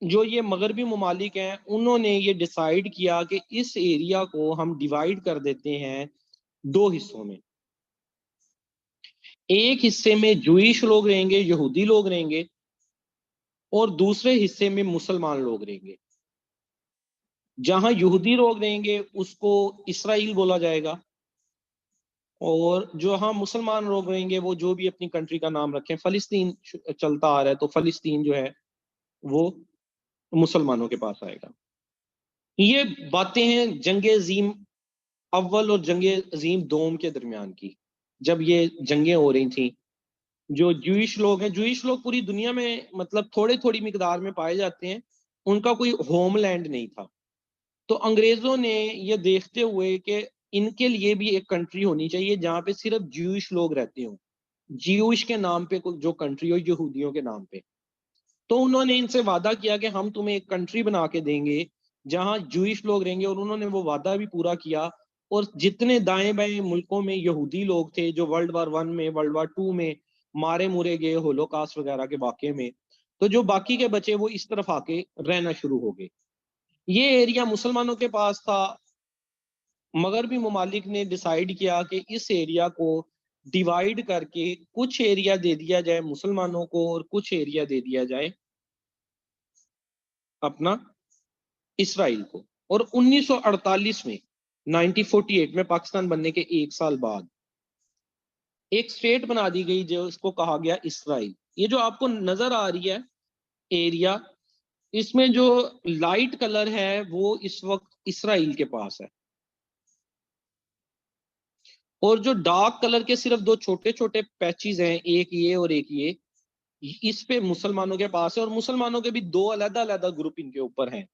जो ये मगरबी ममालिक हैं उन्होंने ये डिसाइड किया कि इस एरिया को हम डिवाइड कर देते हैं दो हिस्सों में। एक हिस्से में जूइश लोग रहेंगे, यहूदी लोग रहेंगे, और दूसरे हिस्से में मुसलमान लोग रहेंगे। जहां यहूदी लोग रहेंगे उसको इसराइल बोला जाएगा, और जो हाँ मुसलमान लोग रहेंगे वो जो भी अपनी कंट्री का नाम रखें, फलस्तीन चलता आ रहा है तो फलस्तीन जो है वो मुसलमानों के पास आएगा। ये बातें हैं जंग अजीम अव्वल और जंग अजीम दोम के दरमियान की, जब ये जंगें हो रही थी। जो जूइश लोग हैं, जूइश लोग पूरी दुनिया में मतलब थोड़े थोड़ी मिकदार में पाए जाते हैं, उनका कोई होमलैंड नहीं था। तो अंग्रेजों ने ये देखते हुए कि इनके लिए भी एक कंट्री होनी चाहिए जहां पे सिर्फ जूइश लोग रहते हो, ज्यूइश के नाम पे जो कंट्री हो, यहूदियों के नाम पे। तो उन्होंने इनसे वादा किया कि हम तुम्हें एक कंट्री बना के देंगे जहां जूइश लोग रहेंगे, और उन्होंने वो वादा भी पूरा किया। और जितने दाएं बाएं मुल्कों में यहूदी लोग थे जो वर्ल्ड वार 1 में, वर्ल्ड वार 2 में मारे मुरे गए होलोकास्ट वगैरह के वाक़े में, तो जो बाकी के बचे वो इस तरफ आके रहना शुरू हो गए। ये एरिया मुसलमानों के पास था। मगरबी ममालिक ने डिसाइड किया कि इस एरिया को डिवाइड करके कुछ एरिया दे दिया जाए मुसलमानों को और कुछ एरिया दे दिया जाए अपना इसराइल को। और 1948 में, 1948 में पाकिस्तान बनने के एक साल बाद एक स्टेट बना दी गई जो इसको कहा गया इसराइल। ये जो आपको नजर आ रही है एरिया, इसमें जो लाइट कलर है वो इस वक्त इसराइल के पास है, और जो डार्क कलर के सिर्फ दो छोटे छोटे पैचेस हैं, एक ये और एक ये, इस पे मुसलमानों के पास है। और मुसलमानों के भी दो अलग अलग ग्रुप इनके ऊपर हैं।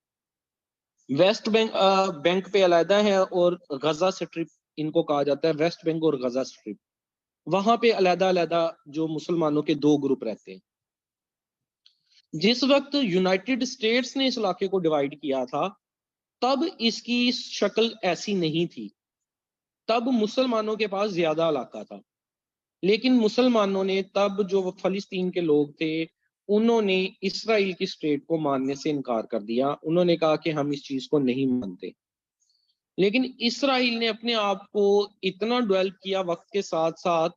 वेस्ट बैंक बैंक पे अलहदा है, और गजा स्ट्रिप इनको कहा जाता है, वेस्ट बैंक और गजा स्ट्रिप। वहां पे अलग अलग जो मुसलमानों के दो ग्रुप रहते हैं। जिस वक्त यूनाइटेड स्टेट्स ने इस इलाके को डिवाइड किया था, तब इसकी शक्ल ऐसी नहीं थी। तब मुसलमानों के पास ज्यादा इलाका था, लेकिन मुसलमानों ने तब जो फलस्तीन के लोग थे, उन्होंने इसराइल की स्टेट को मानने से इनकार कर दिया। उन्होंने कहा कि हम इस चीज को नहीं मानते। लेकिन इसराइल ने अपने आप को इतना डेवलप किया वक्त के साथ साथ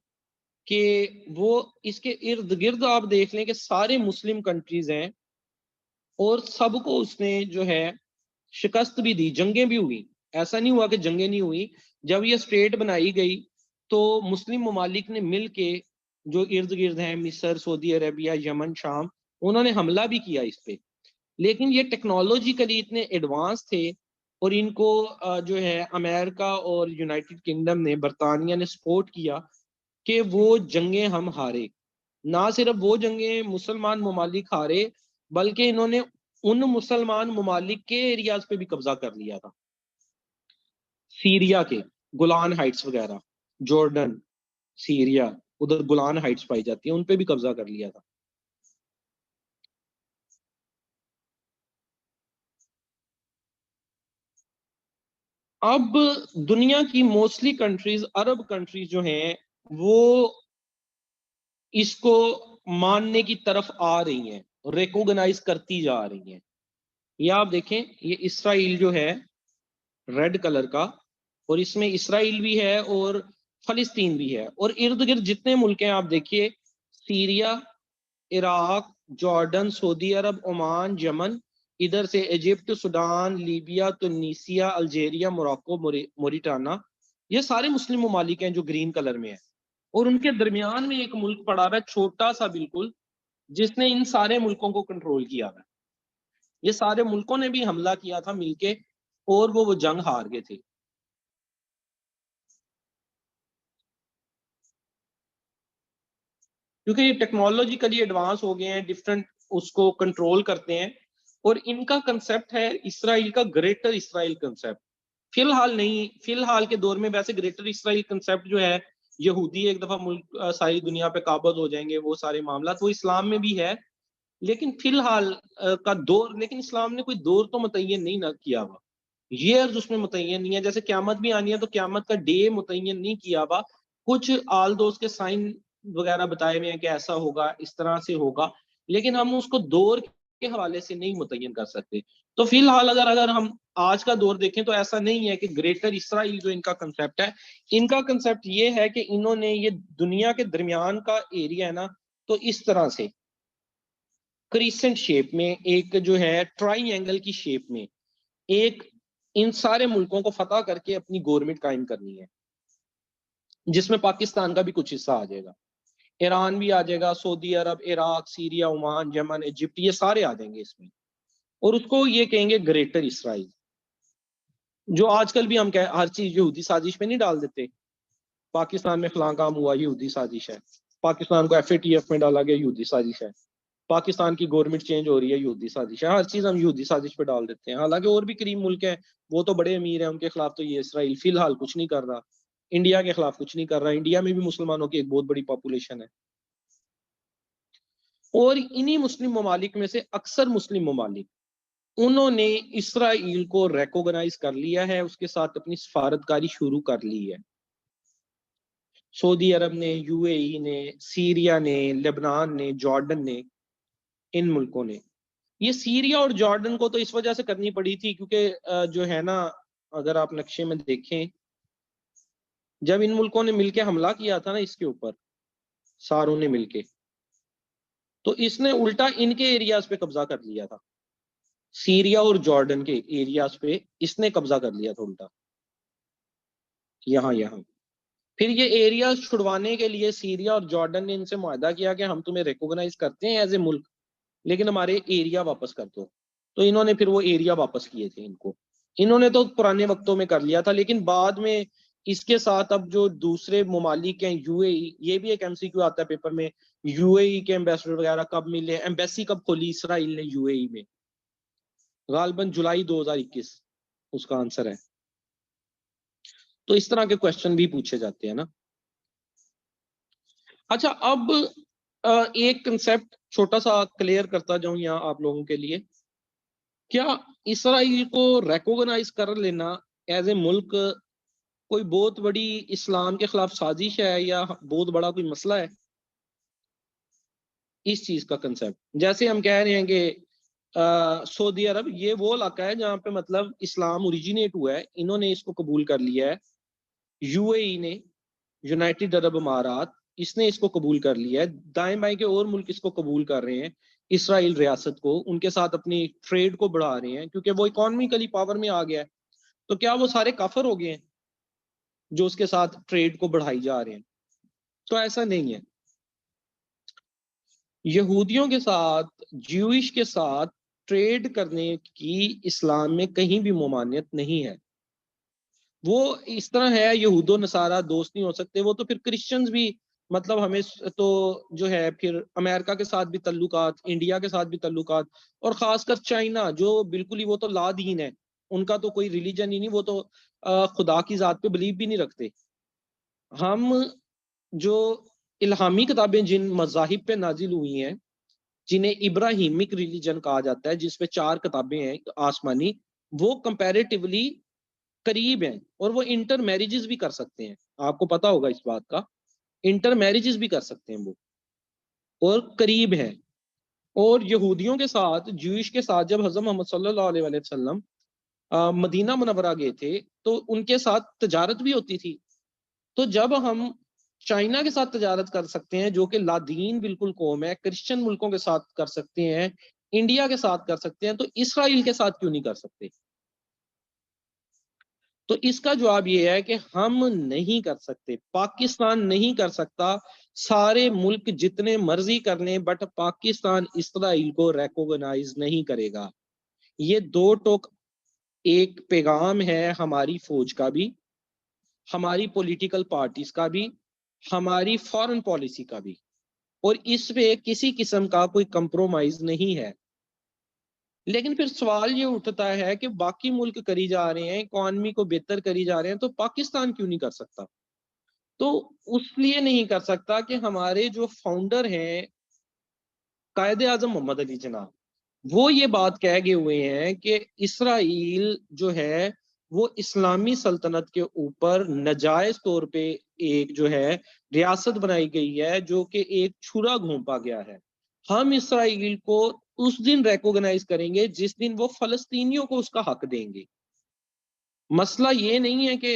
कि वो इसके इर्द गिर्द आप देख लें कि सारे मुस्लिम कंट्रीज हैं, और सबको उसने जो है शिकस्त भी दी, जंगें भी हुई। ऐसा नहीं हुआ कि जंगें नहीं हुई। जब ये स्टेट बनाई गई तो मुस्लिम ममालिक ने मिल के, जो इर्द गिर्द हैं मिस्र, सऊदी अरेबिया, यमन, शाम, उन्होंने हमला भी किया इस पे। लेकिन ये टेक्नोलॉजिकली इतने एडवांस थे, और इनको जो है अमेरिका और यूनाइटेड किंगडम ने, बरतानिया ने सपोर्ट किया कि वो जंगें हम हारे। ना सिर्फ वो जंगें मुसलमान ममालिक हारे, बल्कि इन्होंने उन मुसलमान ममालिक के एरियाज पे भी कब्जा कर लिया था। सीरिया के गोलान हाइट्स वगैरह, जॉर्डन, सीरिया, उधर गोलान हाइट्स पाई जाती है, उन पे भी कब्जा कर लिया था। अब दुनिया की मोस्टली कंट्रीज, अरब कंट्रीज जो हैं, वो इसको मानने की तरफ आ रही हैं, रिकॉग्नाइज करती जा रही हैं। ये आप देखें, ये इसराइल जो है रेड कलर का, और इसमें इसराइल भी है और फलस्तीन भी है, और इर्द गिर्द जितने मुल्क हैं आप देखिए, Syria, Iraq, Jordan, Saudi Arab, Oman, Yemen, इधर से Egypt, Sudan, Libya, Tunisia, Algeria, Morocco, Mauritania, ये सारे मुस्लिम ममालिक हैं जो ग्रीन कलर में है। और उनके दरमियान में एक मुल्क पड़ा हुआ है, छोटा सा बिल्कुल, जिसने इन सारे मुल्कों को कंट्रोल किया हुआ है। ये सारे मुल्कों ने भी हमला किया था मिलके, और वो जंग हार गए थे। क्योंकि ये टेक्नोलॉजिकली एडवांस हो गए हैं, डिफरेंट उसको कंट्रोल करते हैं। और इनका कंसेप्ट है इसराइल का ग्रेटर इसराइल कंसेप्ट। फिलहाल नहीं, फिलहाल के दौर में वैसे ग्रेटर इसराइल कंसेप्ट जो है, यहूदी एक दफा मुल्क सारी दुनिया पे काबज हो जाएंगे, वो सारे मामला तो इस्लाम में भी है। लेकिन फिलहाल का दौर, लेकिन इस्लाम ने कोई दौर तो मुतय्यन नहीं ना किया हुआ, ईयर्स उसमें मुतय्यन नहीं है। जैसे क्यामत भी आनी है तो क्यामत का डे मुतय्यन नहीं किया हुआ। कुछ आल दोस्त के साइन वगैरह बताए हुए हैं कि ऐसा होगा, इस तरह से होगा, लेकिन हम उसको दौर के हवाले से नहीं मुतय्यन कर सकते। तो फिलहाल अगर अगर हम आज का दौर देखें तो ऐसा नहीं है कि ग्रेटर इसराइल जो इनका कंसेप्ट है, इनका कंसेप्ट ये है कि इन्होंने ये दुनिया के दरमियान का एरिया है ना, तो इस तरह से क्रिसेंट शेप में, एक जो है ट्राइंगल की शेप में, एक इन सारे मुल्कों को फतह करके अपनी गवर्नमेंट कायम करनी है, जिसमें पाकिस्तान का भी कुछ हिस्सा आ जाएगा, ईरान भी आ जाएगा, Saudi Arab, Iraq, Syria, Oman, Yemen, Egypt, ये सारे आ जाएंगे इसमें। और उसको ये कहेंगे ग्रेटर इसराइल। जो आजकल भी हम कह हर चीज यहूदी साजिश पे नहीं डाल देते, पाकिस्तान में फलां काम हुआ, यहूदी साजिश है। पाकिस्तान को एफएटीएफ में डाला गया, यहूदी साजिश है। पाकिस्तान की गवर्नमेंट चेंज हो रही है, यहूदी साजिश है। हर चीज हम यहूदी साजिश पे डाल देते हैं। हालांकि और भी करीम मुल्क हैं, वो तो बड़े अमीर हैं, उनके खिलाफ तो ये इसराइल फिलहाल कुछ नहीं कर रहा। इंडिया के खिलाफ कुछ नहीं कर रहा। इंडिया में भी मुसलमानों की एक बहुत बड़ी पॉपुलेशन है। और इन्हीं मुस्लिम ममालिक में से अक्सर मुस्लिम ममालिक, उन्होंने इसराइल को रिकॉग्नाइज कर लिया है, उसके साथ अपनी सफारतकारी शुरू कर ली है। सऊदी अरब ने, यूएई ने, सीरिया ने, लेबनान ने, जॉर्डन ने, इन मुल्कों ने। ये सीरिया और जॉर्डन को तो इस वजह से करनी पड़ी थी क्योंकि जो है ना, अगर आप नक्शे में देखें, जब इन मुल्कों ने मिलकर हमला किया था ना इसके ऊपर, सारों ने मिलके, तो इसने उल्टा इनके एरियाज पे कब्जा कर लिया था। सीरिया और जॉर्डन के एरियाज पे इसने कब्जा कर लिया था उल्टा, यहाँ यहाँ। फिर ये एरियाज छुड़वाने के लिए सीरिया और जॉर्डन ने इनसे मुआहदा किया कि हम तुम्हें रिकॉग्नाइज करते हैं एज ए मुल्क, लेकिन हमारे एरिया वापस कर दो। तो इन्होंने फिर वो एरिया वापस किए थे इनको। इन्होंने तो पुराने वक्तों में कर लिया था, लेकिन बाद में इसके साथ अब जो दूसरे ममालिक हैं, यूएई, ये भी एक एमसीक्यू आता है पेपर में, यूएई के एम्बेसडर वगैरह कब मिले, एम्बेसी कब खोली इसराइल ने यूएई में, गालबन जुलाई 2021 उसका आंसर है। तो इस तरह के क्वेश्चन भी पूछे जाते हैं ना। अच्छा, अब एक कंसेप्ट छोटा सा क्लियर करता जाऊं यहाँ आप लोगों के लिए। क्या इसराइल को रिकॉग्नाइज कर लेना एज ए मुल्क कोई बहुत बड़ी इस्लाम के खिलाफ साजिश है या बहुत बड़ा कोई मसला है? इस चीज का कंसेप्ट, जैसे हम कह रहे हैं कि सऊदी अरब ये वो इलाका है जहाँ पे मतलब इस्लाम ओरिजिनेट हुआ है, इन्होंने इसको कबूल कर लिया है। यूएई ने, यूनाइटेड अरब अमारात, इसने इसको कबूल कर लिया है। दाएं बाएं के और मुल्क इसको कबूल कर रहे हैं, इसराइल रियासत को, उनके साथ अपनी ट्रेड को बढ़ा रहे हैं क्योंकि वो इकोनॉमिकली पावर में आ गया है। तो क्या वो सारे काफिर हो गए हैं जो उसके साथ ट्रेड को बढ़ाई जा रहे हैं? तो ऐसा नहीं है। यहूदियों के साथ, ज्यूइश के साथ ट्रेड करने की इस्लाम में कहीं भी ममानियत नहीं है। वो इस तरह है, यहूदो नसारा दोस्त नहीं हो सकते, वो तो फिर क्रिश्चियंस भी मतलब हमें तो जो है फिर अमेरिका के साथ भी तल्लुकात, इंडिया के साथ भी तल्लुकात, और खासकर चाइना जो बिल्कुल ही वो तो लादीन है, उनका तो कोई रिलीजन ही नहीं, वो तो खुदा की जात पे बिलीव भी नहीं रखते। हम जो इल्हामी किताबें जिन मजाहिब पे नाजिल हुई हैं, जिन्हें इब्राहिमिक रिलीजन कहा जाता है, जिसपे 4 किताबें हैं आसमानी, वो कंपैरेटिवली करीब हैं और वो इंटर मैरिजेस भी कर सकते हैं। आपको पता होगा इस बात का, इंटर मैरिजेस भी कर सकते हैं वो, और करीब हैं। और यहूदियों के साथ, ज्यूइश के साथ जब हज़रत मोहम्मद सल्लल्लाहु अलैहि वसल्लम मदीना मुनव्वरा गए थे तो उनके साथ तजारत भी होती थी। तो जब हम चाइना के साथ तजारत कर सकते हैं जो कि लादीन बिल्कुल कौम है, क्रिश्चियन मुल्कों के साथ कर सकते हैं, इंडिया के साथ कर सकते हैं, तो इसराइल के साथ क्यों नहीं कर सकते? तो इसका जवाब ये है कि हम नहीं कर सकते, पाकिस्तान नहीं कर सकता, सारे मुल्क जितने मर्जी कर लें, बट पाकिस्तान इसराइल को रिकॉग्नाइज नहीं करेगा। ये दो टोक एक पैगाम है हमारी फौज का भी, हमारी पॉलिटिकल पार्टीज का भी, हमारी फॉरेन पॉलिसी का भी, और इस पे किसी किस्म का कोई कंप्रोमाइज नहीं है। लेकिन फिर सवाल ये उठता है कि बाकी मुल्क करी जा रहे हैं, इकॉनमी को बेहतर करी जा रहे हैं, तो पाकिस्तान क्यों नहीं कर सकता? तो उसलिए नहीं कर सकता कि हमारे जो फाउंडर हैं कायदे आजम मोहम्मद अली जिन्ना, वो ये बात कह गए हुए हैं कि इसराइल जो है वो इस्लामी सल्तनत के ऊपर नजायज तौर पे एक जो है रियासत बनाई गई है जो कि एक छुरा घोंपा गया है। हम इसराइल को उस दिन रिकॉग्नाइज करेंगे जिस दिन वो फलस्तीनियों को उसका हक देंगे। मसला ये नहीं है कि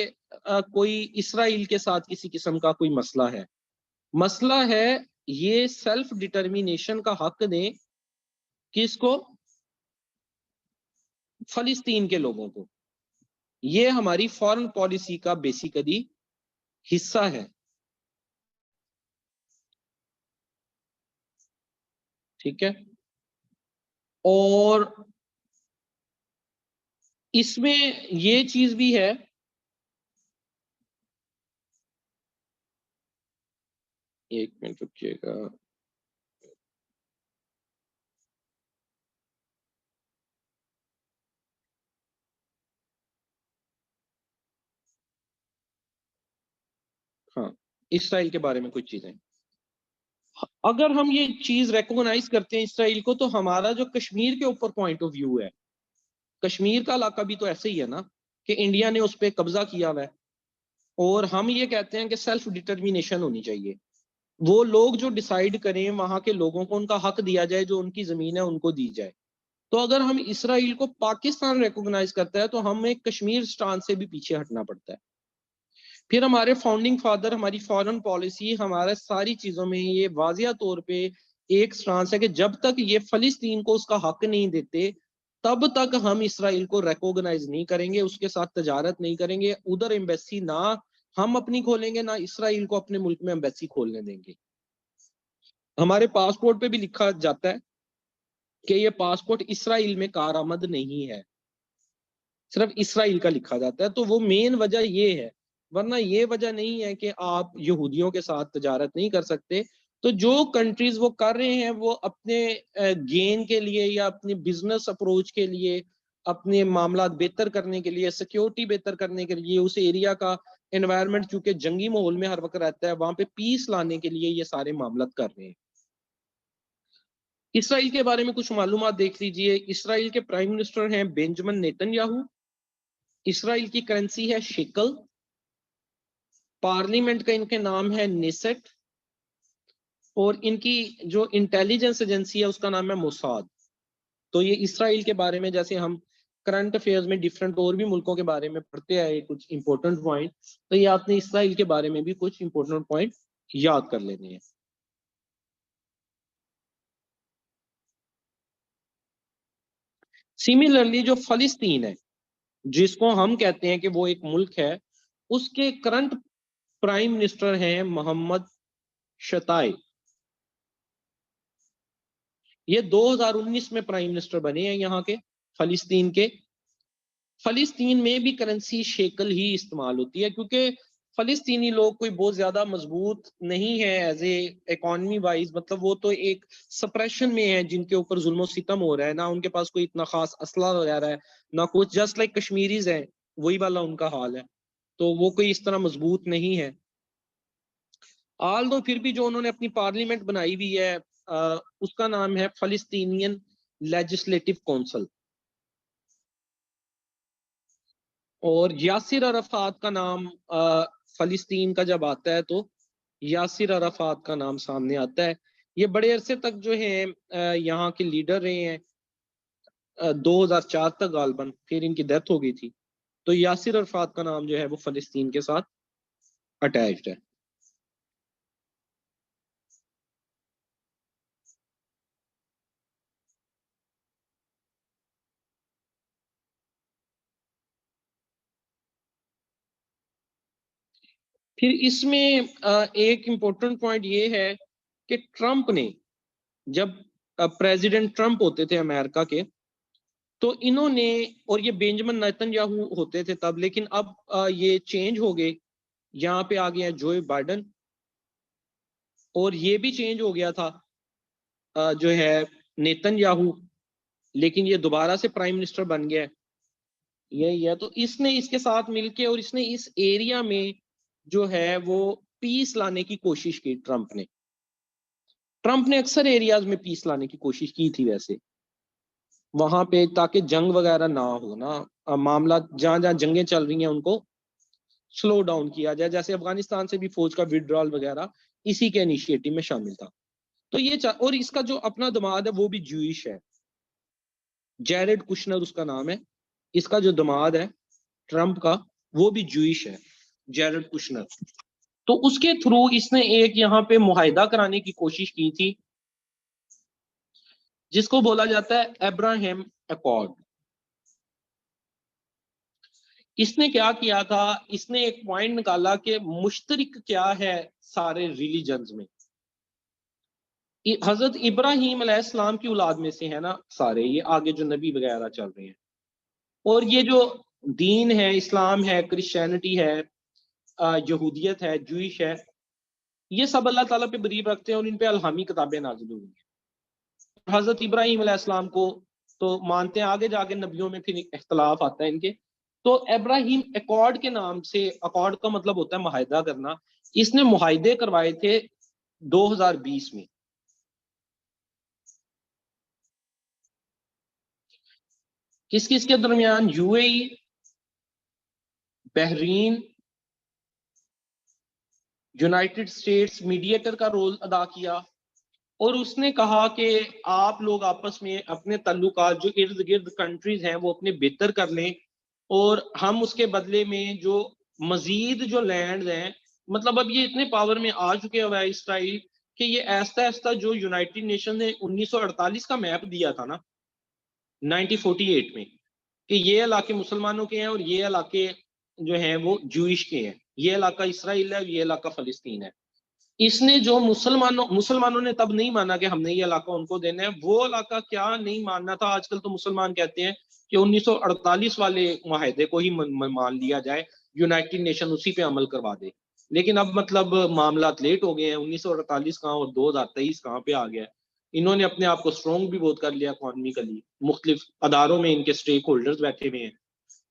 कोई इसराइल के साथ किसी किस्म का कोई मसला है। मसला है ये सेल्फ डिटर्मिनेशन का हक दें, किसको? फलस्तीन के लोगों को। ये हमारी फॉरेन पॉलिसी का बेसिकली हिस्सा है। ठीक है, और इसमें ये चीज भी है, एक मिनट रुकिएगा। हाँ, इसराइल के बारे में कुछ चीजें, अगर हम ये चीज रिकॉग्नाइज करते हैं इसराइल को, तो हमारा जो कश्मीर के ऊपर पॉइंट ऑफ व्यू है, कश्मीर का इलाका भी तो ऐसे ही है ना कि इंडिया ने उस पर कब्जा किया हुआ है, और हम ये कहते हैं कि सेल्फ डिटर्मिनेशन होनी चाहिए। वो लोग जो डिसाइड करें, वहां के लोगों को उनका हक दिया जाए, जो उनकी जमीन है उनको दी जाए। तो अगर हम इसराइल को पाकिस्तान रिकॉग्नाइज करता है तो हमें कश्मीर स्टांस से भी पीछे हटना पड़ता है। फिर हमारे फाउंडिंग फादर, हमारी फॉरेन पॉलिसी, हमारे सारी चीजों में ये वाजिया तौर पे एक स्टांस है कि जब तक ये फलस्तीन को उसका हक नहीं देते तब तक हम इसराइल को रिकॉग्नाइज नहीं करेंगे, उसके साथ तजारत नहीं करेंगे, उधर एम्बेसी ना हम अपनी खोलेंगे, ना इसराइल को अपने मुल्क में एम्बेसी खोलने देंगे। हमारे पासपोर्ट पे भी लिखा जाता है कि ये पासपोर्ट इसराइल में कारआमद नहीं है, सिर्फ इसराइल का लिखा जाता है। तो वो मेन वजह ये है, वरना ये वजह नहीं है कि आप यहूदियों के साथ तजारत नहीं कर सकते। तो जो कंट्रीज वो कर रहे हैं वो अपने गेन के लिए या अपने बिजनेस अप्रोच के लिए, अपने मामला बेहतर करने के लिए, सिक्योरिटी बेहतर करने के लिए, उस एरिया का एनवायरनमेंट चूंकि जंगी माहौल में हर वक्त रहता है, वहां पे पीस लाने के लिए ये सारे मामला कर रहे हैं। इसराइल के बारे में कुछ मालूमात देख लीजिए। इसराइल के प्राइम मिनिस्टर हैं बेंजामिन नेतन्याहू। इसराइल की करेंसी है शेकल। पार्लियामेंट का इनके नाम है नेसेट। और इनकी जो इंटेलिजेंस एजेंसी है उसका नाम है मोसाद। तो ये इसराइल के बारे में, जैसे हम करंट अफेयर्स में डिफरेंट और भी मुल्कों के बारे में पढ़ते आए कुछ इंपॉर्टेंट पॉइंट, तो ये आपने इसराइल के बारे में भी कुछ इंपॉर्टेंट पॉइंट याद कर लेने हैं। सिमिलरली जो फलस्तीन है, जिसको हम कहते हैं कि वो एक मुल्क है, उसके करंट प्राइम मिनिस्टर हैं मोहम्मद शताई। ये 2019 में प्राइम मिनिस्टर बने हैं यहाँ के फलस्तीन के। फलस्तीन में भी करेंसी शेकल ही इस्तेमाल होती है, क्योंकि फलस्तीनी लोग कोई बहुत ज्यादा मजबूत नहीं है एज ए इकोनॉमी वाइज। मतलब वो तो एक सप्रेशन में है, जिनके ऊपर जुल्म सितम हो रहा है, ना उनके पास कोई इतना खास असला वगैरह है, ना कुछ, जस्ट लाइक कश्मीरीज है, वही वाला उनका हाल है। तो वो कोई इस तरह मजबूत नहीं है। आल दो फिर भी जो उन्होंने अपनी पार्लियामेंट बनाई हुई है, उसका नाम है फलस्तीनियन लेजिस्लेटिव काउंसिल। और यासिर अरफात का नाम फलस्तीन का जब आता है तो यासिर अरफात का नाम सामने आता है। ये बड़े अरसे तक जो है यहाँ के लीडर रहे हैं, 2004 तक गालबन, फिर इनकी डेथ हो गई थी। तो यासिर अरफात का नाम जो है वो फलस्तीन के साथ अटैच्ड है। फिर इसमें एक इम्पोर्टेंट पॉइंट ये है कि ट्रंप ने, जब प्रेसिडेंट ट्रंप होते थे अमेरिका के, तो इन्होंने, और ये बेंजामिन नेतन्याहू होते थे तब, लेकिन अब ये चेंज हो गए, यहाँ पे आ गया जो बाइडन। और ये भी चेंज हो गया था जो है नेतन्याहू, लेकिन ये दोबारा से प्राइम मिनिस्टर बन गया है। यही है। तो इसने इसके साथ मिलके, और इसने इस एरिया में जो है वो पीस लाने की कोशिश की। ट्रंप ने अक्सर एरियाज में पीस लाने की कोशिश की थी वैसे वहां पे, ताकि जंग वगैरह ना हो ना, मामला जहां जहां जंगें चल रही हैं उनको स्लो डाउन किया जाए। जैसे अफगानिस्तान से भी फौज का विड्रॉल वगैरह इसी के इनिशिएटिव में शामिल था। तो ये और इसका जो अपना दामाद है वो भी जूइश है, जेरेड कुशनर उसका नाम है। इसका जो दामाद है ट्रंप का, वो भी जूइश है, जेरेड कुशनर। तो उसके थ्रू इसने एक यहाँ पे मुआहिदा कराने की कोशिश की थी, जिसको बोला जाता है अब्राहम अकॉर्ड। इसने क्या किया था, इसने एक पॉइंट निकाला कि मुश्तरक क्या है सारे रिलीजन्स में। हजरत इब्राहिम अलैहिस्सलाम की औलाद में से है ना सारे, ये आगे जो नबी वगैरह चल रहे हैं। और ये जो दीन है, इस्लाम है, क्रिश्चियनिटी है, यहूदियत है, जूइश है, ये सब अल्लाह ताला पे बिलीव रखते हैं और इन पे अल्हामी किताबें नाजिल हुई हैं। हजरत इब्राहिम अलैहिस्सलाम को तो मानते हैं, आगे जाके नबियों में फिर इख्तलाफ आता है इनके। तो इब्राहिम अकॉर्ड के नाम से, अकॉर्ड का मतलब होता है मुआहिदा करना, इसने मुआहिदे करवाए थे 2020 में। किस किस के दरमियान? UAE, Bahrain, United states mediator का रोल अदा किया। और उसने कहा कि आप लोग आपस में अपने तल्लुकात जो इर्द गिर्द कंट्रीज हैं वो अपने बेहतर कर लें, और हम उसके बदले में जो मजीद जो लैंड हैं, मतलब अब ये इतने पावर में आ चुके हुए हैं इसराइल कि ये ऐसा ऐसा जो यूनाइटेड नेशन ने 1948 का मैप दिया था ना 1948 में, कि ये इलाके मुसलमानों के हैं और ये इलाके जो हैं वो जूइश के हैं, ये इलाका इसराइल है, ये इलाका फलस्तीन है। इसने जो मुसलमानों ने तब नहीं माना कि हमने ये इलाका उनको देना है, वो इलाका क्या नहीं मानना था। आजकल तो मुसलमान कहते हैं कि 1948 वाले माहिदे को ही मान लिया जाए, यूनाइटेड नेशन उसी पे अमल करवा दे। लेकिन अब मतलब मामला लेट हो गए हैं, 1948 कहाँ और 2023 कहाँ पे आ गया है। इन्होंने अपने आप को स्ट्रॉन्ग भी बहुत कर लिया इकोनॉमिकली, मुख्तलिफ अदारों में इनके स्टेक होल्डर्स बैठे हुए हैं,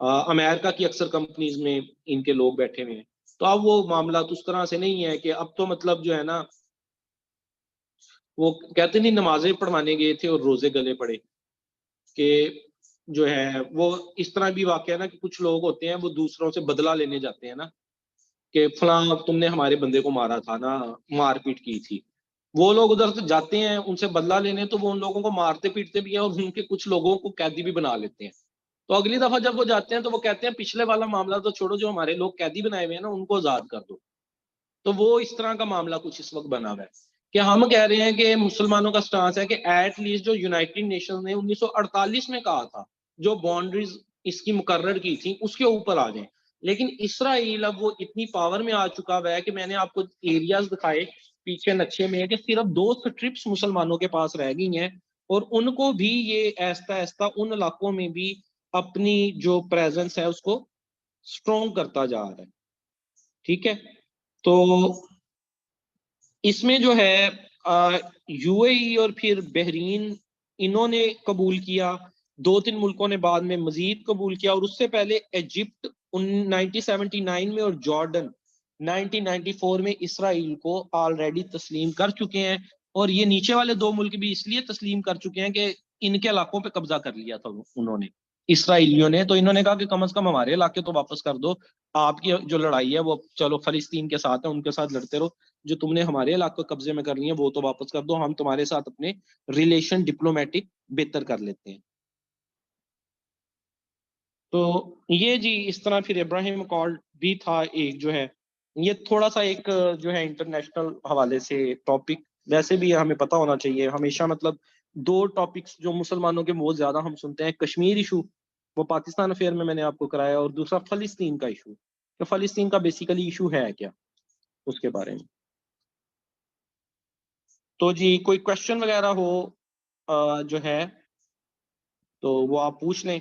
अमेरिका की अक्सर कंपनीज में इनके लोग बैठे हुए हैं। तो अब वो मामला तो उस तरह से नहीं है कि अब तो मतलब जो है ना, वो कहते नहीं नमाजें पढ़वाने गए थे और रोजे गले पड़े, कि जो है वो इस तरह भी वाकया है ना कि कुछ लोग होते हैं वो दूसरों से बदला लेने जाते हैं ना, कि फलां तुमने हमारे बंदे को मारा था ना, मारपीट की थी। वो लोग उधर से जाते हैं उनसे बदला लेने, तो वो उन लोगों को मारते पीटते भी हैं और उनके कुछ लोगों को कैदी भी बना लेते हैं। तो अगली दफा जब वो जाते हैं तो वो कहते हैं पिछले वाला मामला तो छोड़ो, जो हमारे लोग कैदी बनाए हुए हैं ना उनको आजाद कर दो। तो वो इस तरह का मामला कुछ इस वक्त बना हुआ है, कि हम कह रहे हैं कि मुसलमानों का स्टांस है कि एट लीस्ट जो यूनाइटेड नेशंस ने 1948 में कहा था, जो बाउंड्रीज इसकी मुकर्रर की थी उसके ऊपर आ जाए। लेकिन इसराइल अब वो इतनी पावर में आ चुका हुआ है कि मैंने आपको एरियाज दिखाए पीछे नक्शे में, कि सिर्फ 2 स्ट्रिप्स मुसलमानों के पास रह गई हैं, और उनको भी ये ऐसा ऐसा उन इलाकों में भी अपनी जो प्रेजेंस है उसको स्ट्रोंग करता जा रहा है। ठीक है, तो इसमें जो है यूएई और फिर बहरीन, इन्होंने कबूल किया, 2-3 मुल्कों ने बाद में मजीद कबूल किया, और उससे पहले इजिप्ट 1979 में और जॉर्डन 1994 में इसराइल को ऑलरेडी तस्लीम कर चुके हैं। और ये नीचे वाले 2 मुल्क भी इसलिए तस्लीम कर चुके हैं कि इनके इलाकों पे कब्जा कर लिया था उन्होंने, इसराइलियों ने। तो इन्होंने कहा कि कम से कम हमारे इलाके तो वापस कर दो, आपकी जो लड़ाई है वो चलो फलस्तीन के साथ है, उनके साथ लड़ते रहो, जो तुमने हमारे इलाके कब्जे में कर लिए वो तो वापस कर दो, हम तुम्हारे साथ अपने रिलेशन डिप्लोमेटिक बेहतर कर लेते हैं। तो ये जी इस तरह फिर इब्राहिम अकॉर्ड भी था एक जो है, ये थोड़ा सा एक जो है इंटरनेशनल हवाले से टॉपिक, वैसे भी हमें पता होना चाहिए हमेशा, मतलब 2 टॉपिक्स जो मुसलमानों के बहुत ज्यादा हम सुनते हैं, कश्मीर इशू, वो पाकिस्तान अफेयर में मैंने आपको कराया, और दूसरा फलस्तीन का इशू, तो फलस्तीन का बेसिकली इशू है क्या उसके बारे में। तो जी कोई क्वेश्चन वगैरह हो जो है तो वो आप पूछ लें,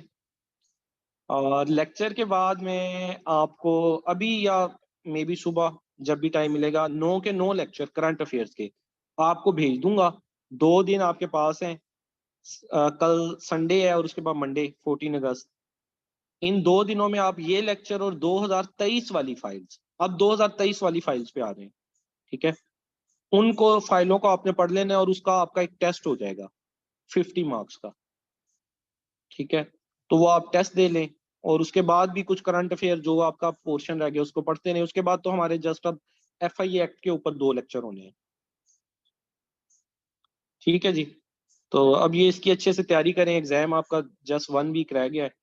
और लेक्चर के बाद में आपको अभी या मे बी सुबह जब भी टाइम मिलेगा 9 के 9 लेक्चर करंट अफेयर्स के आपको भेज दूंगा। 2 दिन आपके पास हैं, कल संडे है और उसके बाद मंडे 14 अगस्त। इन 2 दिनों में आप ये लेक्चर और 2023 वाली फाइल्स, अब 2023 वाली फाइल्स पे आ रहे हैं, ठीक है, उनको फाइलों को आपने पढ़ लेना है, और उसका आपका एक टेस्ट हो जाएगा 50 मार्क्स का। ठीक है, तो वो आप टेस्ट दे लें, और उसके बाद भी कुछ करंट अफेयर जो आपका पोर्शन रह गया उसको पढ़ते नहीं। उसके बाद तो हमारे जस्ट अब FIA एक्ट के ऊपर 2 लेक्चर होने हैं। ठीक है जी, तो अब ये इसकी अच्छे से तैयारी करें, एग्जाम आपका जस्ट 1 वीक रह गया है।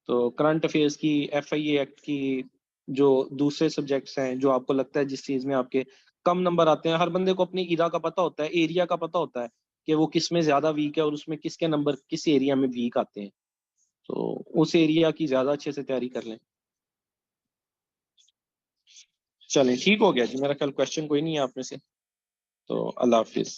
तो करंट अफेयर्स की, FIA एक्ट की, जो दूसरे सब्जेक्ट्स हैं जो आपको लगता है जिस चीज में आपके कम नंबर आते हैं, हर बंदे को अपनी इरा का पता होता है, एरिया का पता होता है कि वो किस में ज्यादा वीक है और उसमें किसके नंबर किस एरिया में वीक आते हैं। तो उस एरिया की ज्यादा अच्छे से तैयारी कर लें। चलें ठीक हो गया जी, मेरा कल क्वेश्चन कोई नहीं है आप में से, तो अल्लाह हाफिज।